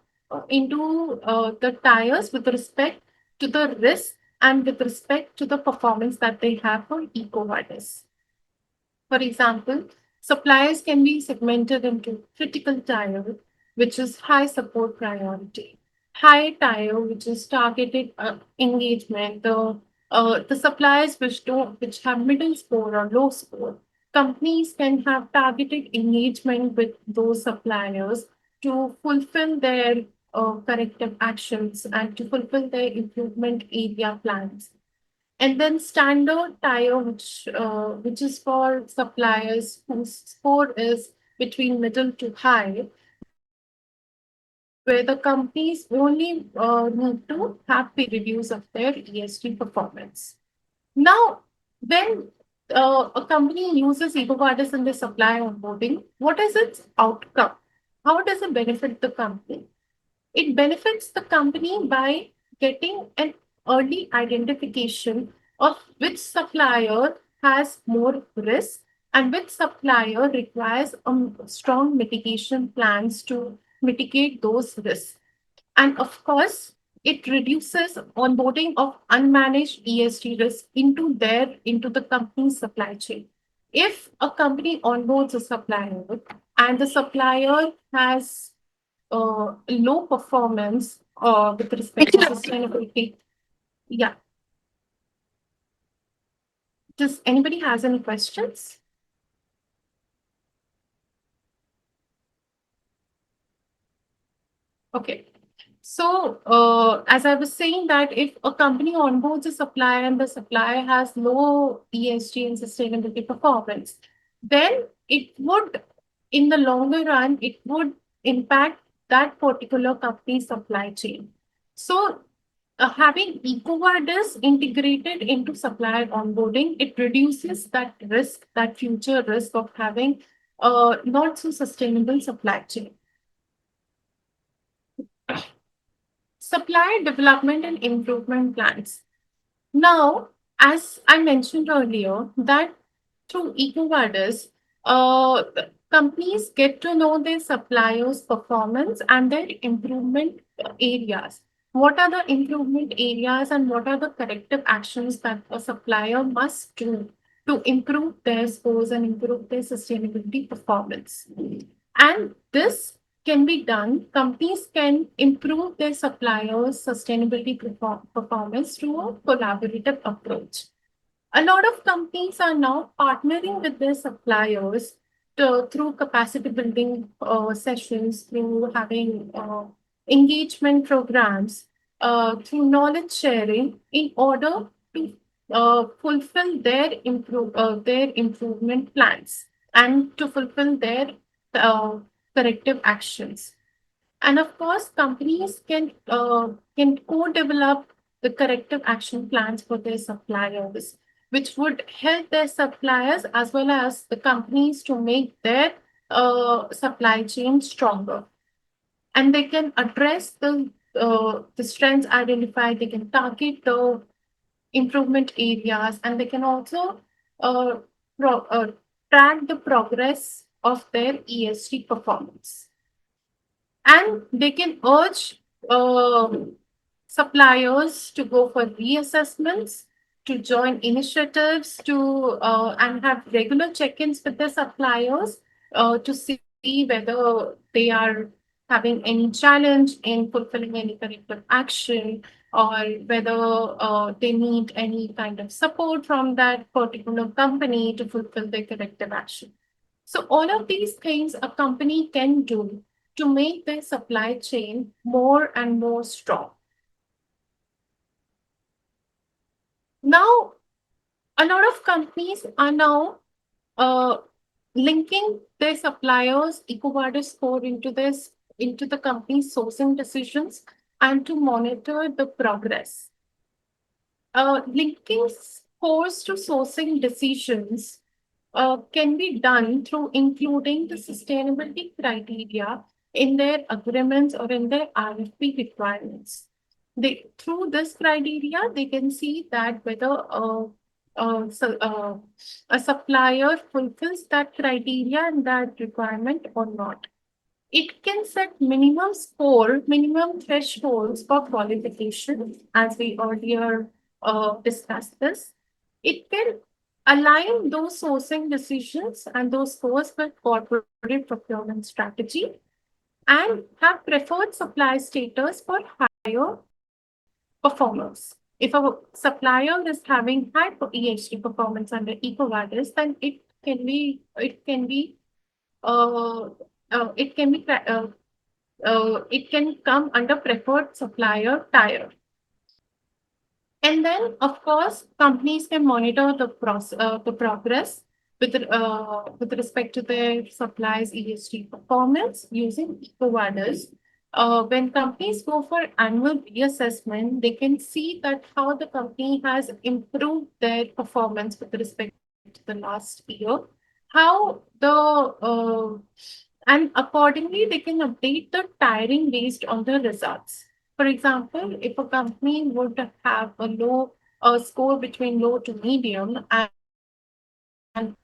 tires with respect to the risk and with respect to the performance that they have for EcoVadis. For example, suppliers can be segmented into critical tire, which is high support priority, high tire, which is targeted engagement, the suppliers which have middle score or low score. Companies can have targeted engagement with those suppliers to fulfill their corrective actions and to fulfill their improvement area plans. And then standard tire, which is for suppliers whose score is between middle to high, where the companies only need to have peer reviews of their ESG performance. Now, when a company uses EcoVadis in the supply onboarding, what is its outcome? How does it benefit the company? It benefits the company by getting an early identification of which supplier has more risk and which supplier requires strong mitigation plans to mitigate those risks. And of course, it reduces onboarding of unmanaged ESG risk into the company's supply chain. If a company onboards a supplier and the supplier has low performance with respect to sustainability. Yeah. Does anybody has any questions? Okay. So, as I was saying that if a company onboards a supplier and the supplier has low ESG and sustainability performance, then in the longer run, it would impact that particular company's supply chain. So, having EcoVadis integrated into supplier onboarding, it reduces that risk, that future risk of having a not so sustainable supply chain. Supplier development and improvement plans. Now, as I mentioned earlier, that through EcoVadis, companies get to know their suppliers' performance and their improvement areas. What are the improvement areas and what are the corrective actions that a supplier must do to improve their scores and improve their sustainability performance? And this can be done. Companies can improve their suppliers' sustainability performance through a collaborative approach. A lot of companies are now partnering with their suppliers through capacity building sessions, through having engagement programs, through knowledge sharing in order to fulfill their improvement plans and to fulfill their uh, corrective actions. And of course, companies can co-develop the corrective action plans for their suppliers, which would help their suppliers as well as the companies to make their supply chain stronger. And they can address the strengths identified. They can target the improvement areas, and they can also uh, track the progress of their ESG performance. And they can urge suppliers to go for reassessments, to join initiatives, to and have regular check-ins with their suppliers to see whether they are having any challenge in fulfilling any corrective action, or whether they need any kind of support from that particular company to fulfill their corrective action. So all of these things a company can do to make their supply chain more and more strong. Now, a lot of companies are now uh, linking their suppliers' EcoVadis score into the company's sourcing decisions and to monitor the progress. Linking scores to sourcing decisions can be done through including the sustainability criteria in their agreements or in their RFP requirements. Through this criteria, they can see that whether a supplier fulfills that criteria and that requirement or not. It can set minimum thresholds for qualification, as we earlier discussed this. It can align those sourcing decisions and those scores with corporate procurement strategy and have preferred supply status for higher performers. If a supplier is having high ESG performance under EcoVadis, then uh, it can come under preferred supplier tier. And then, of course, companies can monitor the progress with respect to their supplies ESG performance using EcoVadis. When companies go for annual reassessment, they can see that how the company has improved their performance with respect to the last year, how and accordingly they can update the tiering based on the results. For example, if a company would have a score between low to medium, and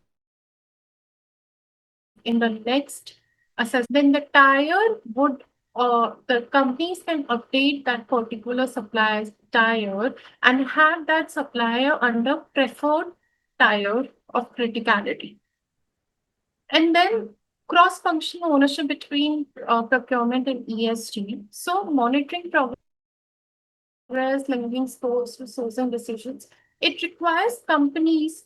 in the next assessment, then the tier would the companies can update that particular supplier's tier and have that supplier under preferred tier of criticality. And then cross-functional ownership between procurement and ESG. So monitoring progress, linking scores to sourcing decisions. It requires companies'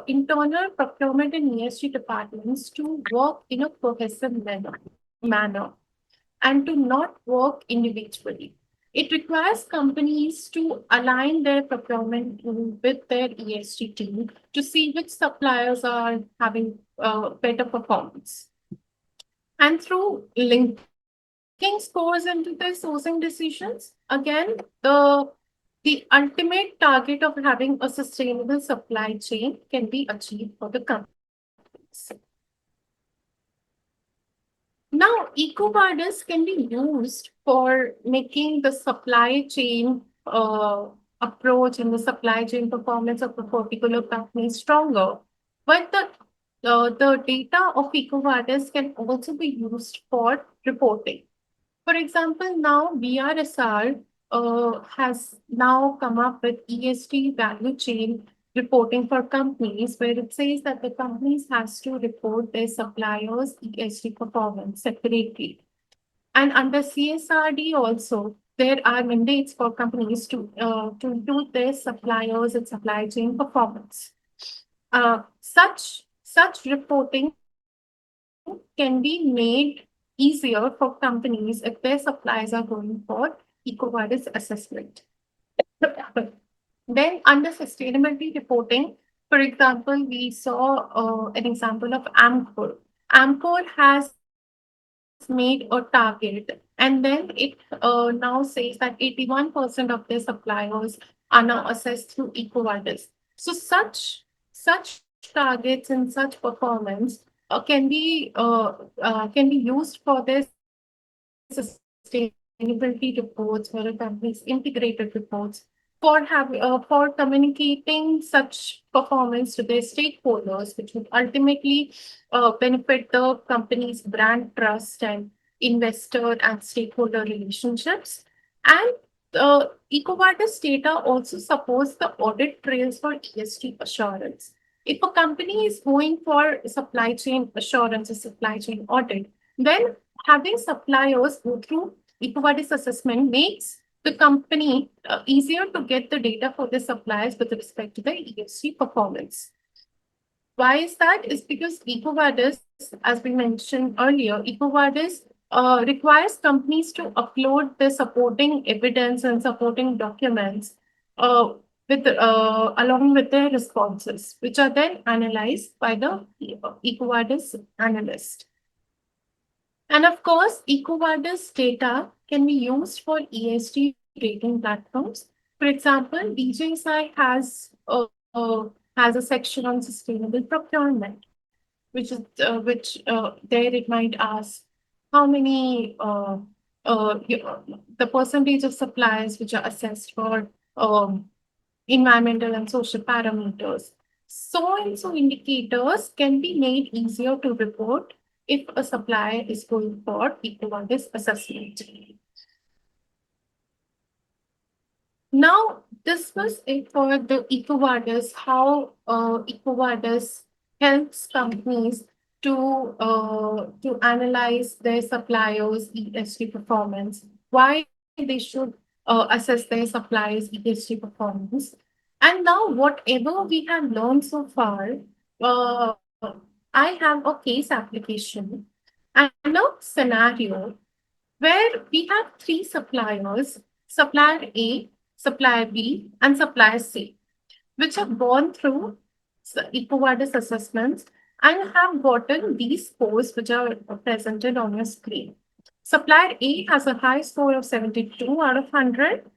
internal procurement and ESG departments to work in a cohesive manner and to not work individually. It requires companies to align their procurement team with their ESG team to see which suppliers are having better performance. And through linking scores into their sourcing decisions, again, the ultimate target of having a sustainable supply chain can be achieved for the companies. Now, EcoVadis can be used for making the supply chain approach and the supply chain performance of a particular company stronger. But the data of EcoVadis can also be used for reporting. For example, now BRSR has now come up with ESG value chain reporting for companies, where it says that the companies has to report their suppliers' ESG performance separately. And under CSRD also, there are mandates for companies to include their suppliers and supply chain performance. Such reporting can be made easier for companies if their suppliers are going for EcoVadis assessment. Then, under sustainability reporting, for example, we saw an example of Amcor. Amcor has made a target, and then it now says that 81% of their suppliers are now assessed through EcoVadis. So such targets and such performance can be used for their sustainability reports, for a company's integrated reports, for communicating such performance to their stakeholders, which would ultimately benefit the company's brand trust and investor and stakeholder relationships. And EcoVadis data also supports the audit trails for ESG assurance. If a company is going for supply chain assurance or supply chain audit, then having suppliers go through EcoVadis assessment makes the company easier to get the data for the suppliers with respect to the ESG performance. Why is that? Is because EcoVadis, as we mentioned earlier, EcoVadis requires companies to upload the supporting evidence and supporting documents uh, along with their responses, which are then analyzed by the EcoVadis analyst. And of course, EcoVadis data can be used for ESG rating platforms. For example, DJSI has a section on sustainable procurement, which there it might ask how many the percentage of suppliers which are assessed for um, environmental and social parameters. So and so indicators can be made easier to report if a supplier is going for EcoVadis assessment. Now, this was it for the EcoVadis, how EcoVadis helps companies to analyze their suppliers' ESG performance, why they should assess their suppliers' ESG performance. And now, whatever we have learned so far, I have a case application and a scenario where we have three suppliers, supplier A, supplier B, and supplier C, which have gone through EcoVadis assessments and have gotten these scores which are presented on your screen. Supplier A has a high score of 72 out of 100.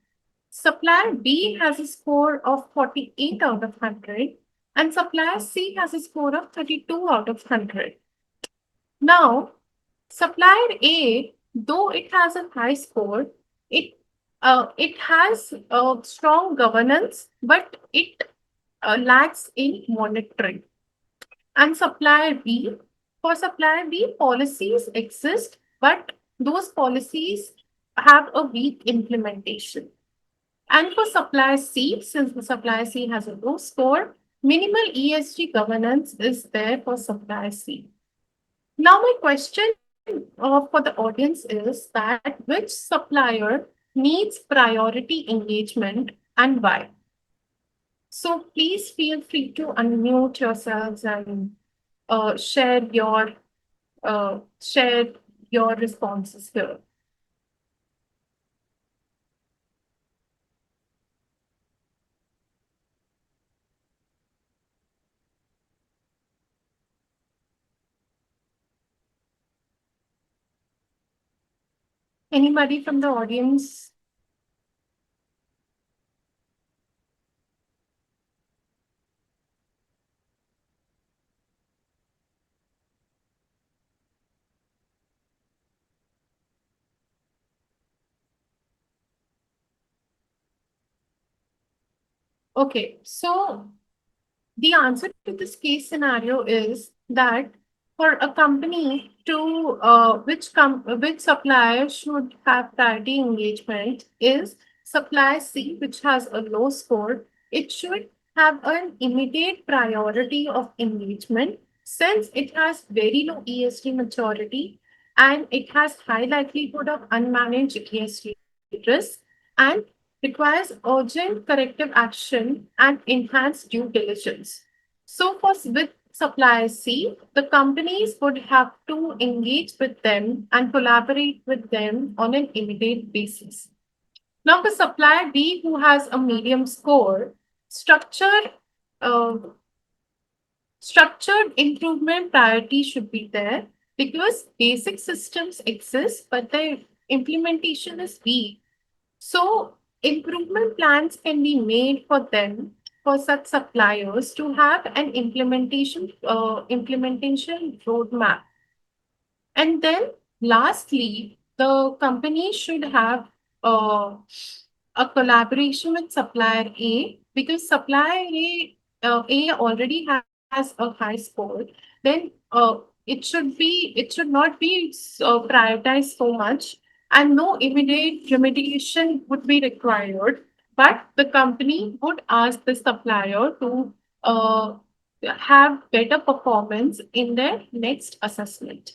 Supplier B has a score of 48 out of 100. And supplier C has a score of 32 out of 100. Now, supplier A, though it has a high score, it it has strong governance, but it lacks in monitoring. And for supplier B, policies exist, but those policies have a weak implementation. And for supplier C, since the supplier C has a low score, minimal ESG governance is there for supplier C. Now, my question for the audience is that which supplier needs priority engagement and why? So please feel free to unmute yourselves and share share your responses here. Anybody from the audience? Okay, so the answer to this case scenario is that for a company to which supplier should have priority engagement is supplier C, which has a low score. It should have an immediate priority of engagement since it has very low ESG maturity and it has high likelihood of unmanaged ESG risk and requires urgent corrective action and enhanced due diligence. So, with supplier C, the companies would have to engage with them and collaborate with them on an immediate basis. Now, for supplier B, who has a medium score, structure uh, structured improvement priority should be there because basic systems exist, but the implementation is weak. So improvement plans can be made for them for such suppliers to have an implementation roadmap. And then lastly, the company should have uh, a collaboration with supplier A because supplier A already has a high score. Then it should not be prioritized so much, and no immediate remediation would be required. But the company would ask the supplier to uh, have better performance in their next assessment.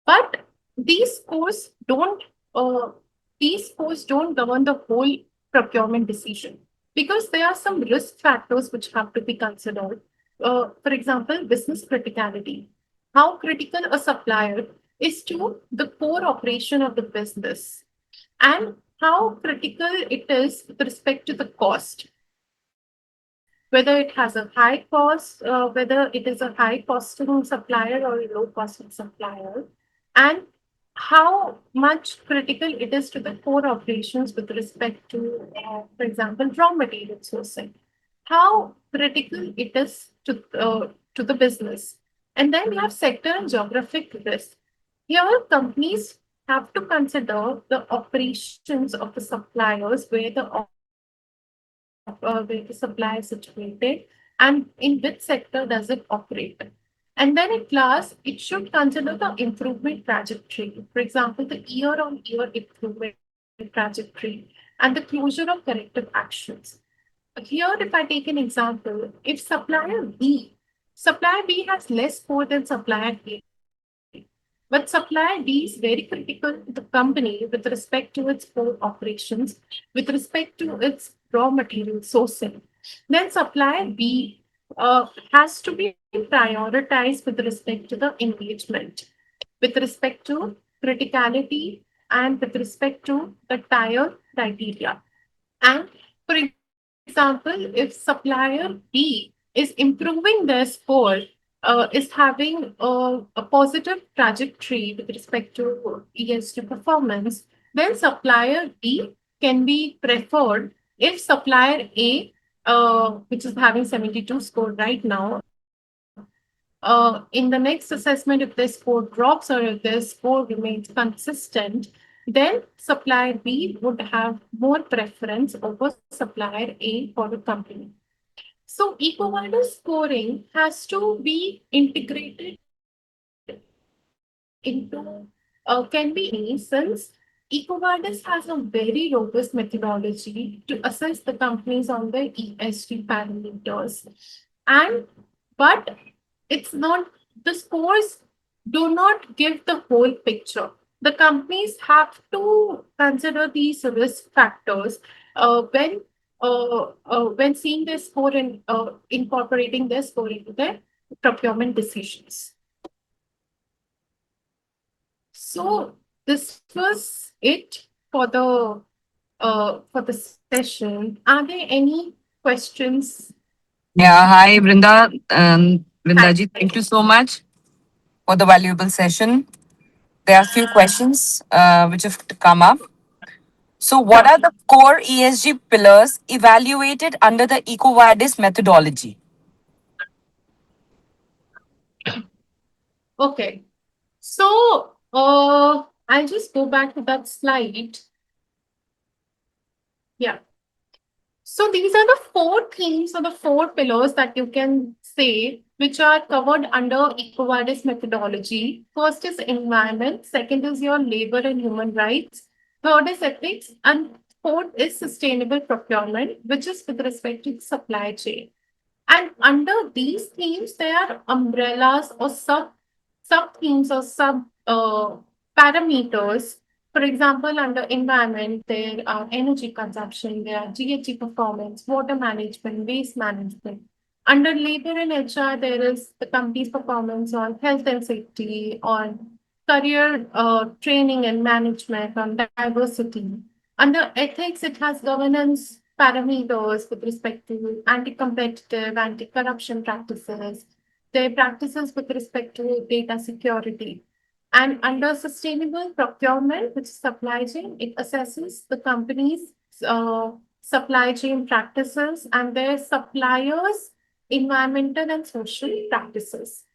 But these scores don't uh, these scores don't govern the whole procurement decision because there are some risk factors which have to be considered. For example, business criticality. How critical a supplier is to the core operation of the business and how critical it is with respect to the cost, whether it has a high cost, whether it is a high costing supplier or a low costing supplier, and how much critical it is to the core operations with respect to, for example, raw material sourcing, how critical it is to the business. And then we have sector and geographic risk. Here, companies have to consider the operations of the suppliers where the supply is situated and in which sector does it operate. And then at last, it should consider the improvement trajectory. For example, the year-on-year improvement trajectory and the closure of corrective actions. Here, if I take an example, if supplier B has less score than supplier A, but supplier D is very critical to the company with respect to its core operations, with respect to its raw material sourcing, then supplier B has to be prioritized with respect to the engagement, with respect to criticality, and with respect to the tire criteria. And for example, if supplier B is improving their score, is having a positive trajectory with respect to ESG performance, then supplier B can be preferred if supplier A, which is having 72 score right now, in the next assessment, if their score drops or if their score remains consistent, then supplier B would have more preference over supplier A for the company. So EcoVadis scoring has to be integrated into can be since EcoVadis has a very robust methodology to assess the companies on their ESG parameters. And but it's not the scores do not give the whole picture. The companies have to consider these risk factors when seeing their score and incorporating their score into their procurement decisions. So this was it for the session. Are there any questions? Yeah, hi, Brinda. Brindaji, Hi. thank you so much. for the valuable session. There are a few questions which have come up. So, what Sure. are the core ESG pillars evaluated under the EcoVadis methodology? Okay. So, I'll just go back to that slide. Yeah. So these are the four themes or the four pillars that you can say which are covered under EcoVadis methodology. First is environment, second is your labor and human rights, third is ethics, and fourth is sustainable procurement, which is with respect to the supply chain. And under these themes, there are umbrellas or sub themes or sub parameters. For example, under environment, there are energy consumption, there are GHG performance, water management, waste management. Under labor and HR, there is the company's performance on health and safety, on career training and management, on diversity. Under ethics, it has governance parameters with respect to anti-competitive, anti-corruption practices, their practices with respect to data security. And under sustainable procurement, which is supply chain, it assesses the company's supply chain practices and their suppliers' environmental and social practices.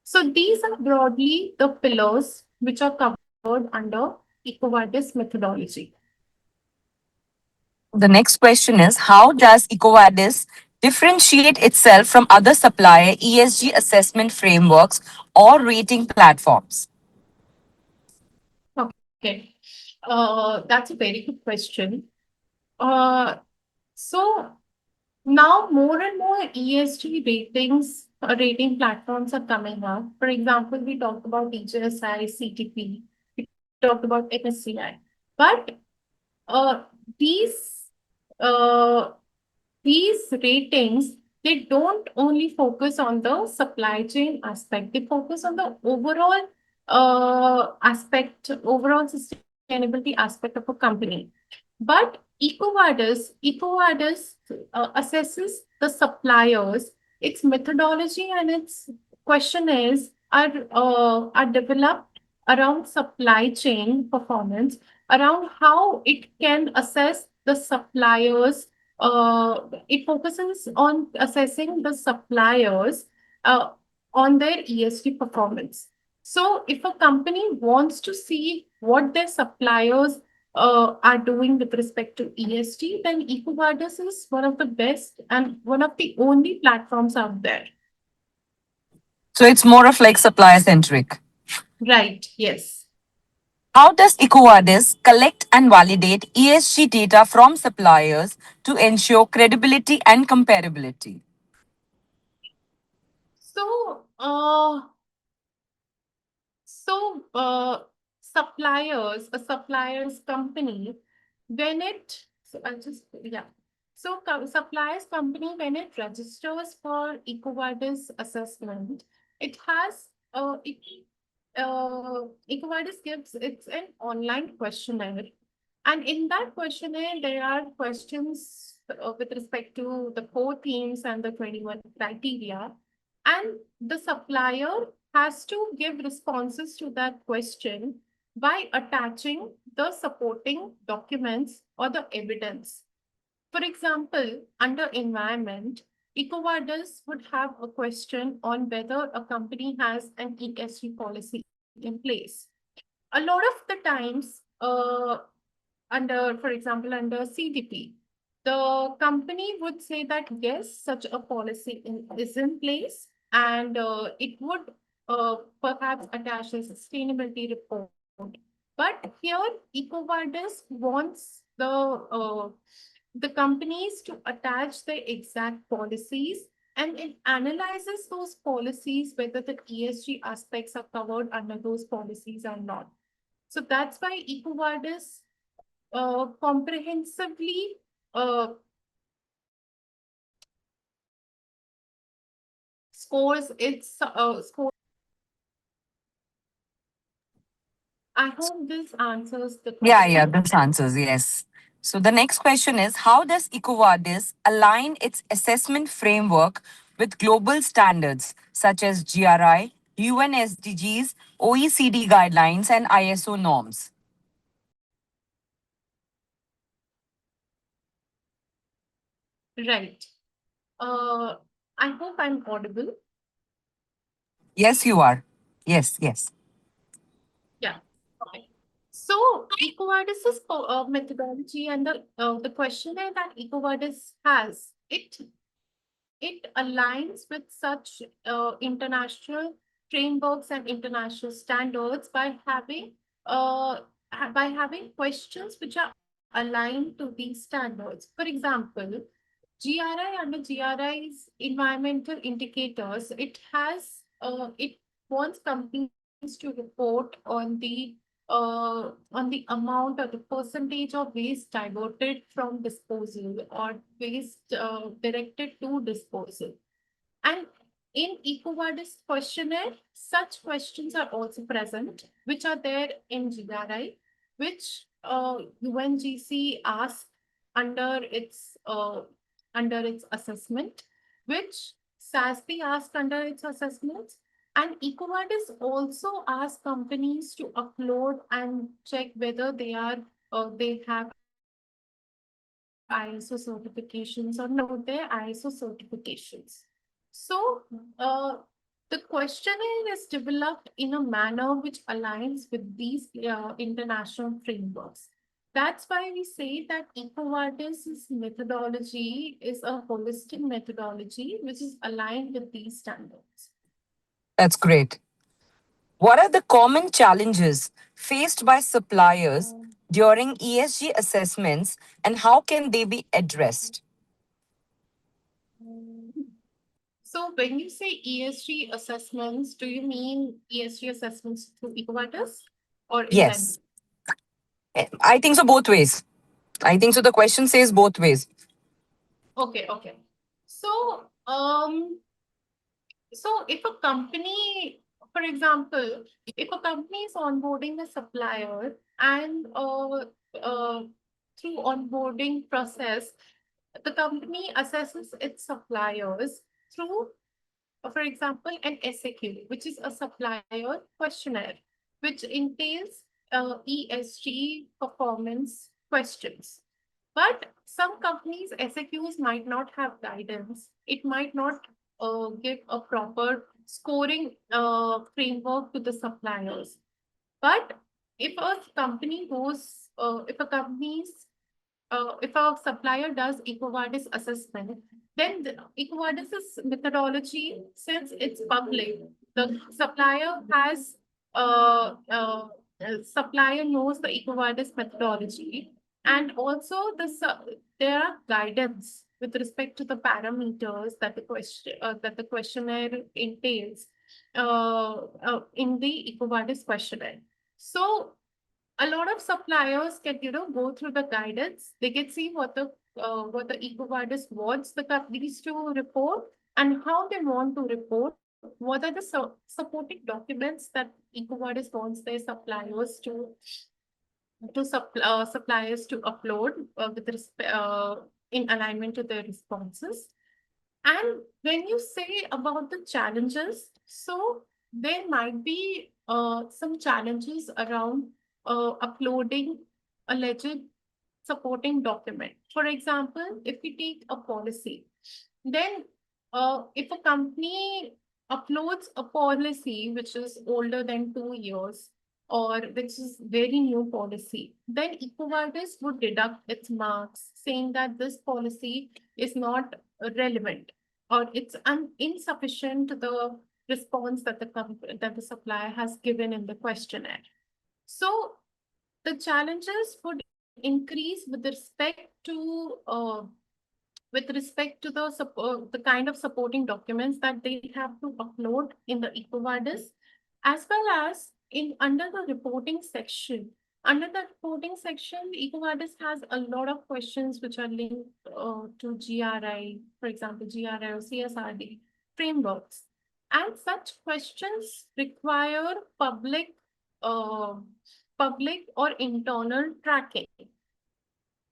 So these are broadly the pillars which are covered under EcoVadis methodology. The next question is, how does EcoVadis differentiate itself from other supplier ESG assessment frameworks or rating platforms? Okay, that's a very good question. Uh, so now more and more ESG ratings, rating platforms are coming up. For example, we talked about DJSI, CTP, we talked about MSCI, but uh, these uh, these ratings, they don't only focus on the supply chain aspect, they focus on the overall overall sustainability aspect of a company. But EcoVadis assesses the suppliers, its methodology and its questionnaires are developed around supply chain performance, around how it can assess the suppliers. It focuses on assessing the suppliers uh, on their ESG performance. So, if a company wants to see what their suppliers are doing with respect to ESG, then EcoVadis is one of the best and one of the only platforms out there. So it's more of like supplier centric. Right, yes. How does EcoVadis collect and validate ESG data from suppliers to ensure credibility and comparability? So, suppliers, a supplier's company, when it, so I'll just, yeah. So, supplier's company, when it registers for EcoVadis assessment, it has, EcoVadis gives, it's an online questionnaire. And in that questionnaire, there are questions with respect to the core themes and the 21 criteria. And the supplier has to give responses to that question by attaching the supporting documents or the evidence. For example, under environment, EcoVadis would have a question on whether a company has an ESG policy in place. A lot of the times, under, for example, under CDP, the company would say that yes, such a policy is in place, and it would perhaps attach a sustainability report. But here, EcoVadis wants the companies to attach the exact policies, and it analyzes those policies whether the ESG aspects are covered under those policies or not. So that's why EcoVadis comprehensively scores its score. I hope this answers the Yeah, question. this answers, yes. So the next question is, how does EcoVadis align its assessment framework with global standards such as GRI, UN SDGs, OECD guidelines, and ISO norms. Right. Uh, I hope I'm audible. Yes, you are. Yes, yes. Yeah. Okay. So EcoVadis's methodology and the questionnaire that EcoVadis has, it aligns with such international frameworks and international standards by having questions which are aligned to these standards. For example, GRI, under GRI's environmental indicators, it wants companies to report on the amount or the percentage of waste diverted from disposal or waste directed to disposal. And in EcoVadis questionnaire, such questions are also present, which are there in GRI, which UNGC asks under its uh, under its assessment, which SASB asks under its assessments, and EcoVadis also asks companies to upload and check whether they have ISO certifications or not, their ISO certifications. So, the questionnaire is developed in a manner which aligns with these international frameworks. That's why we say that EcoVadis's methodology is a holistic methodology which is aligned with these standards. That's great. What are the common challenges faced by suppliers during ESG assessments and how can they be addressed? So when you say ESG assessments, do you mean ESG assessments through EcoVadis or in general? Yes, I think so both ways. I think so. The question says both ways. Okay, okay. So, so if a company, for example, if a company is onboarding a supplier and through onboarding process, the company assesses its suppliers through, for example, an SAQ, which is a supplier questionnaire, which entails ESG performance questions. But some companies' SAQs might not have guidance. It might not give a proper scoring framework to the suppliers. But if a company goes, if a supplier does EcoVadis assessment, then the EcoVadis's methodology, since it's public, the uh, uh, supplier knows the EcoVadis methodology, and also there are guidance with respect to the parameters that the questionnaire entails in the EcoVadis questionnaire. So a lot of suppliers can go through the guidance. They can see what the EcoVadis wants the companies to report and how they want to report. What are the supporting documents that EcoVadis wants their suppliers to upload in alignment to their responses. And when you say about the challenges, so there might be some challenges around uploading alleged supporting document. For example, if we take a policy, then if a company uploads a policy which is older than 2 years or which is very new policy, then EcoVadis would deduct its marks, saying that this policy is not relevant or it's insufficient to the response that the supplier has given in the questionnaire. So the challenges would increase with respect to the kind of supporting documents that they have to upload in the EcoVadis, as well as in under the reporting section. Under the reporting section, EcoVadis has a lot of questions which are linked to GRI, for example, GRI or CSRD frameworks. And such questions require uh, public or internal tracking.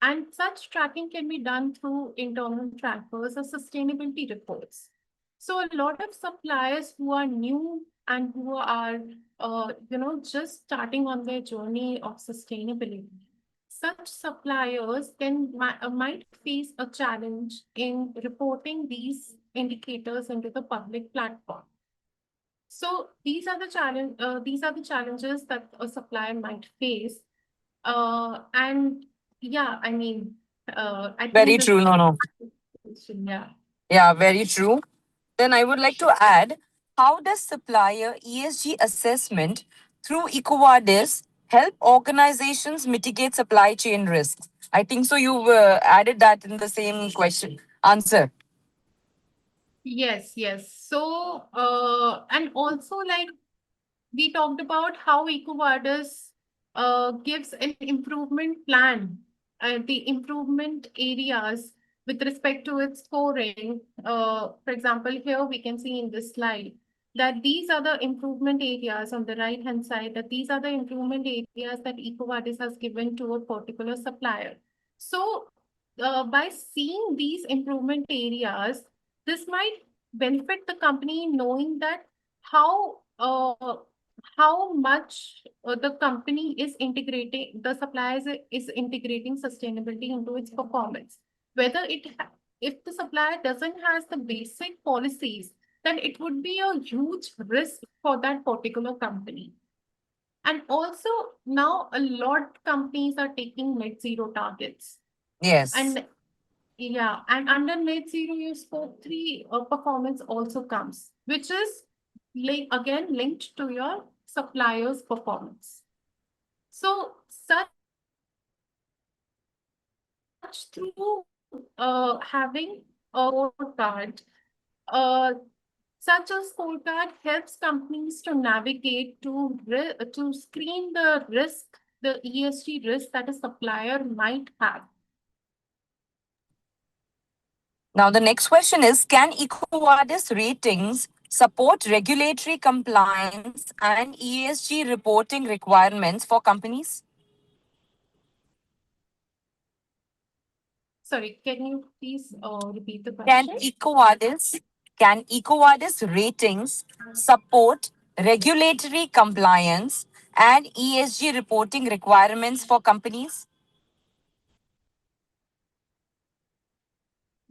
And such tracking can be done through internal trackers or sustainability reports. So a lot of suppliers who are new and who are, just starting on their journey of sustainability. Such suppliers might face a challenge in reporting these indicators into the public platform. So these are the challenges that a supplier might face. And yeah, I mean, I Very think this, true. No, no. yeah. Yeah, very true. Then I would like to add, how does supplier ESG assessment through EcoVadis help organizations mitigate supply chain risks? I think so. You've added that in the same question answer. Yes, yes. So, and also like we talked about how EcoVadis gives an improvement plan, the improvement areas with respect to its scoring. For example, here we can see in this slide that these are the improvement areas on the right hand side, that these are the improvement areas that EcoVadis has given to a particular supplier. So, by seeing these improvement areas, this might benefit the company knowing that how how much the company is integrating, the suppliers is integrating sustainability into its performance. Whether if the supplier doesn't has the basic policies, then it would be a huge risk for that particular company. And also now a lot companies are taking net zero targets. Yes. And yeah, and under net zero, your scope three performance also comes, which is again linked to your supplier's performance. So such through having a scorecard, uh, such a scorecard helps companies to navigate to screen the risk, the ESG risk that a supplier might have. Now, the next question is, can EcoVadis ratings support regulatory compliance and ESG reporting requirements for companies? Sorry, can you please repeat the Can question? EcoVadis can EcoVadis ratings support regulatory compliance and ESG reporting requirements for companies?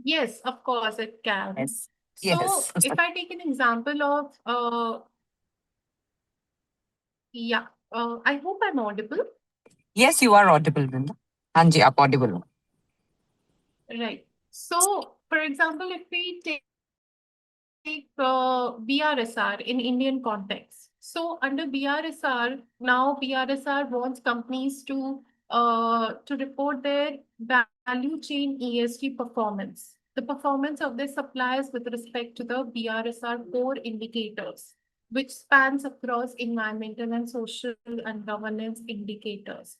Yes, of course it can. Yes. So Yes. if I take an example of, yeah, I hope I'm audible. Yes, you are audible, Vrinda. Hanji, आप audible. Right. So, for example, if we take BRSR in Indian context. So under BRSR, now BRSR wants companies to report their value chain ESG performance, the performance of their suppliers with respect to the BRSR core indicators, which spans across environmental and social and governance indicators.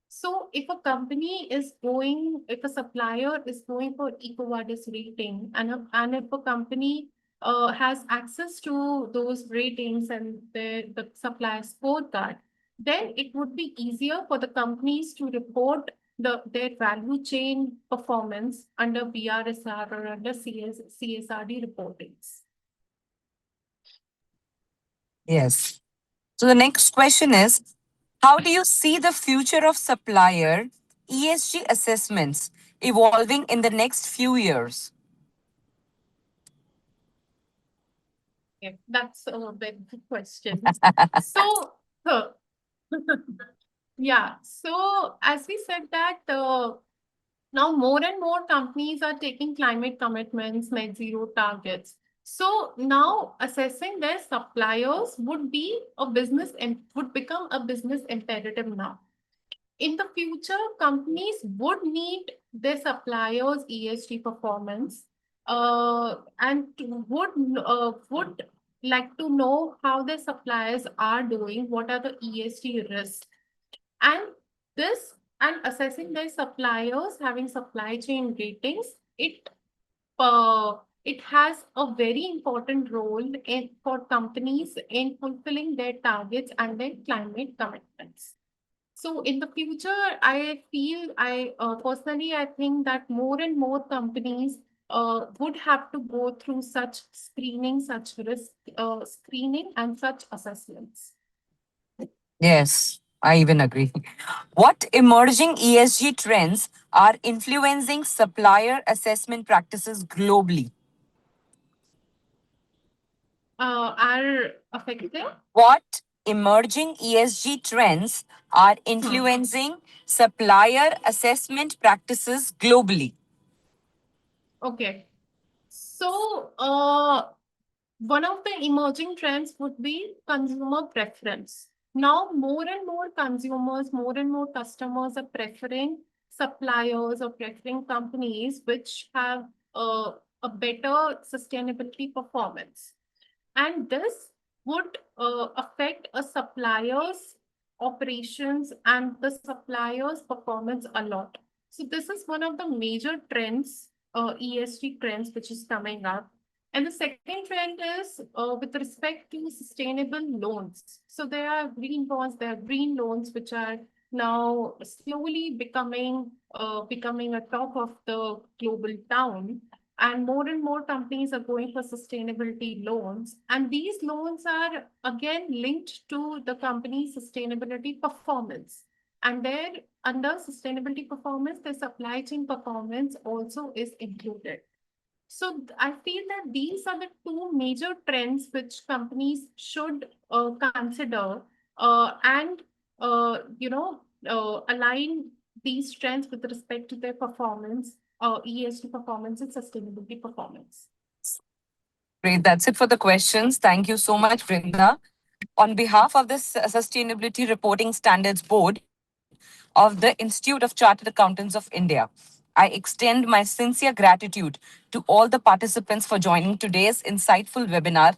So if a company is going, if a supplier is going for EcoVadis rating, and if a company has access to those ratings and the supplier scorecard, then it would be easier for the companies to report their value chain performance under BRSR or under CSRD reportings. Yes. So the next question is, how do you see the future of supplier ESG assessments evolving in the next few years? Yeah, that's a big question. So, yeah, so as we said that now more and more companies are taking climate commitments, net zero targets. So now assessing their suppliers would be a business and would become a business imperative now. In the future, companies would need their suppliers' ESG performance, and would like to know how their suppliers are doing, what are the ESG risks, and this and assessing their suppliers, having supply chain ratings. It has a very important role for companies in fulfilling their targets and their climate commitments. So in the future, I feel I personally I think that more and more companies would have to go through such screening, such risk screening, and such assessments. Yes, I even agree. What emerging ESG trends are influencing supplier assessment practices globally? Are affected. What emerging ESG trends are influencing supplier assessment practices globally? Okay. So, one of the emerging trends would be consumer preference. Now, more and more consumers, more and more customers are preferring suppliers or preferring companies which have a better sustainability performance. And this would affect a supplier's operations and the supplier's performance a lot. So this is one of the major trends, ESG trends, which is coming up. And the second trend is with respect to sustainable loans. So there are green bonds, there are green loans, which are now slowly becoming a talk of the global town, and more companies are going for sustainability loans, and these loans are again linked to the company's sustainability performance, and there under sustainability performance the supply chain performance also is included. So I feel that these are the two major trends which companies should consider, and align these trends with respect to their performance, ESG performance and sustainability performance. Great. That's it for the questions. Thank you so much, Brinda. On behalf of the Sustainability Reporting Standards Board of the Institute of Chartered Accountants of India, I extend my sincere gratitude to all the participants for joining today's insightful webinar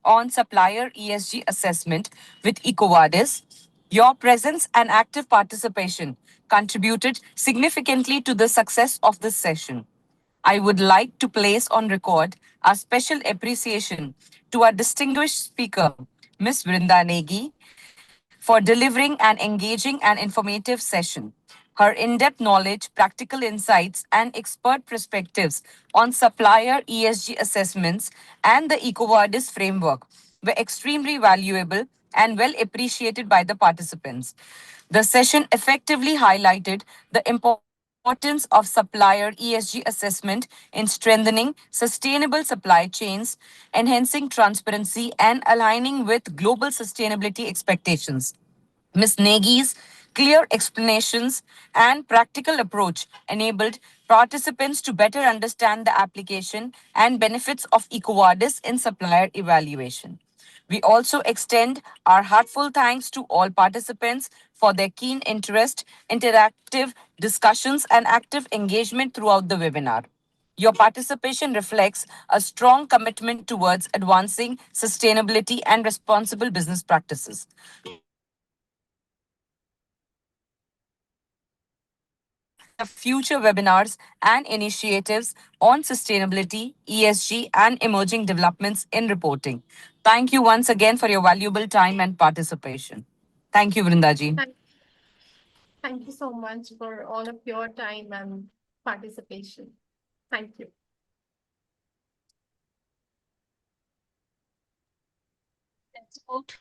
on supplier ESG assessment with EcoVadis. Your presence and active participation contributed significantly to the success of this session. I would like to place on record our special appreciation to our distinguished speaker, Ms. Vrinda Negi, for delivering an engaging and informative session. Her in depth knowledge, practical insights, and expert perspectives on supplier ESG assessments and the EcoVadis framework were extremely valuable and well appreciated by the participants. The session effectively highlighted the importance of supplier ESG assessment in strengthening sustainable supply chains, enhancing transparency, and aligning with global sustainability expectations. Ms. Negi's clear explanations and practical approach enabled participants to better understand the application and benefits of EcoVadis in supplier evaluation. We also extend our heartfelt thanks to all participants for their keen interest, interactive discussions, and active engagement throughout the webinar. Your participation reflects a strong commitment towards advancing sustainability and responsible business practices. We look forward to collaborating with you via future webinars and initiatives on sustainability, ESG, and emerging developments in reporting. Thank you once again for your valuable time and participation. Thank you, Vrindaji. Thank, thank you so much for all of your time and participation. Thank you. That's about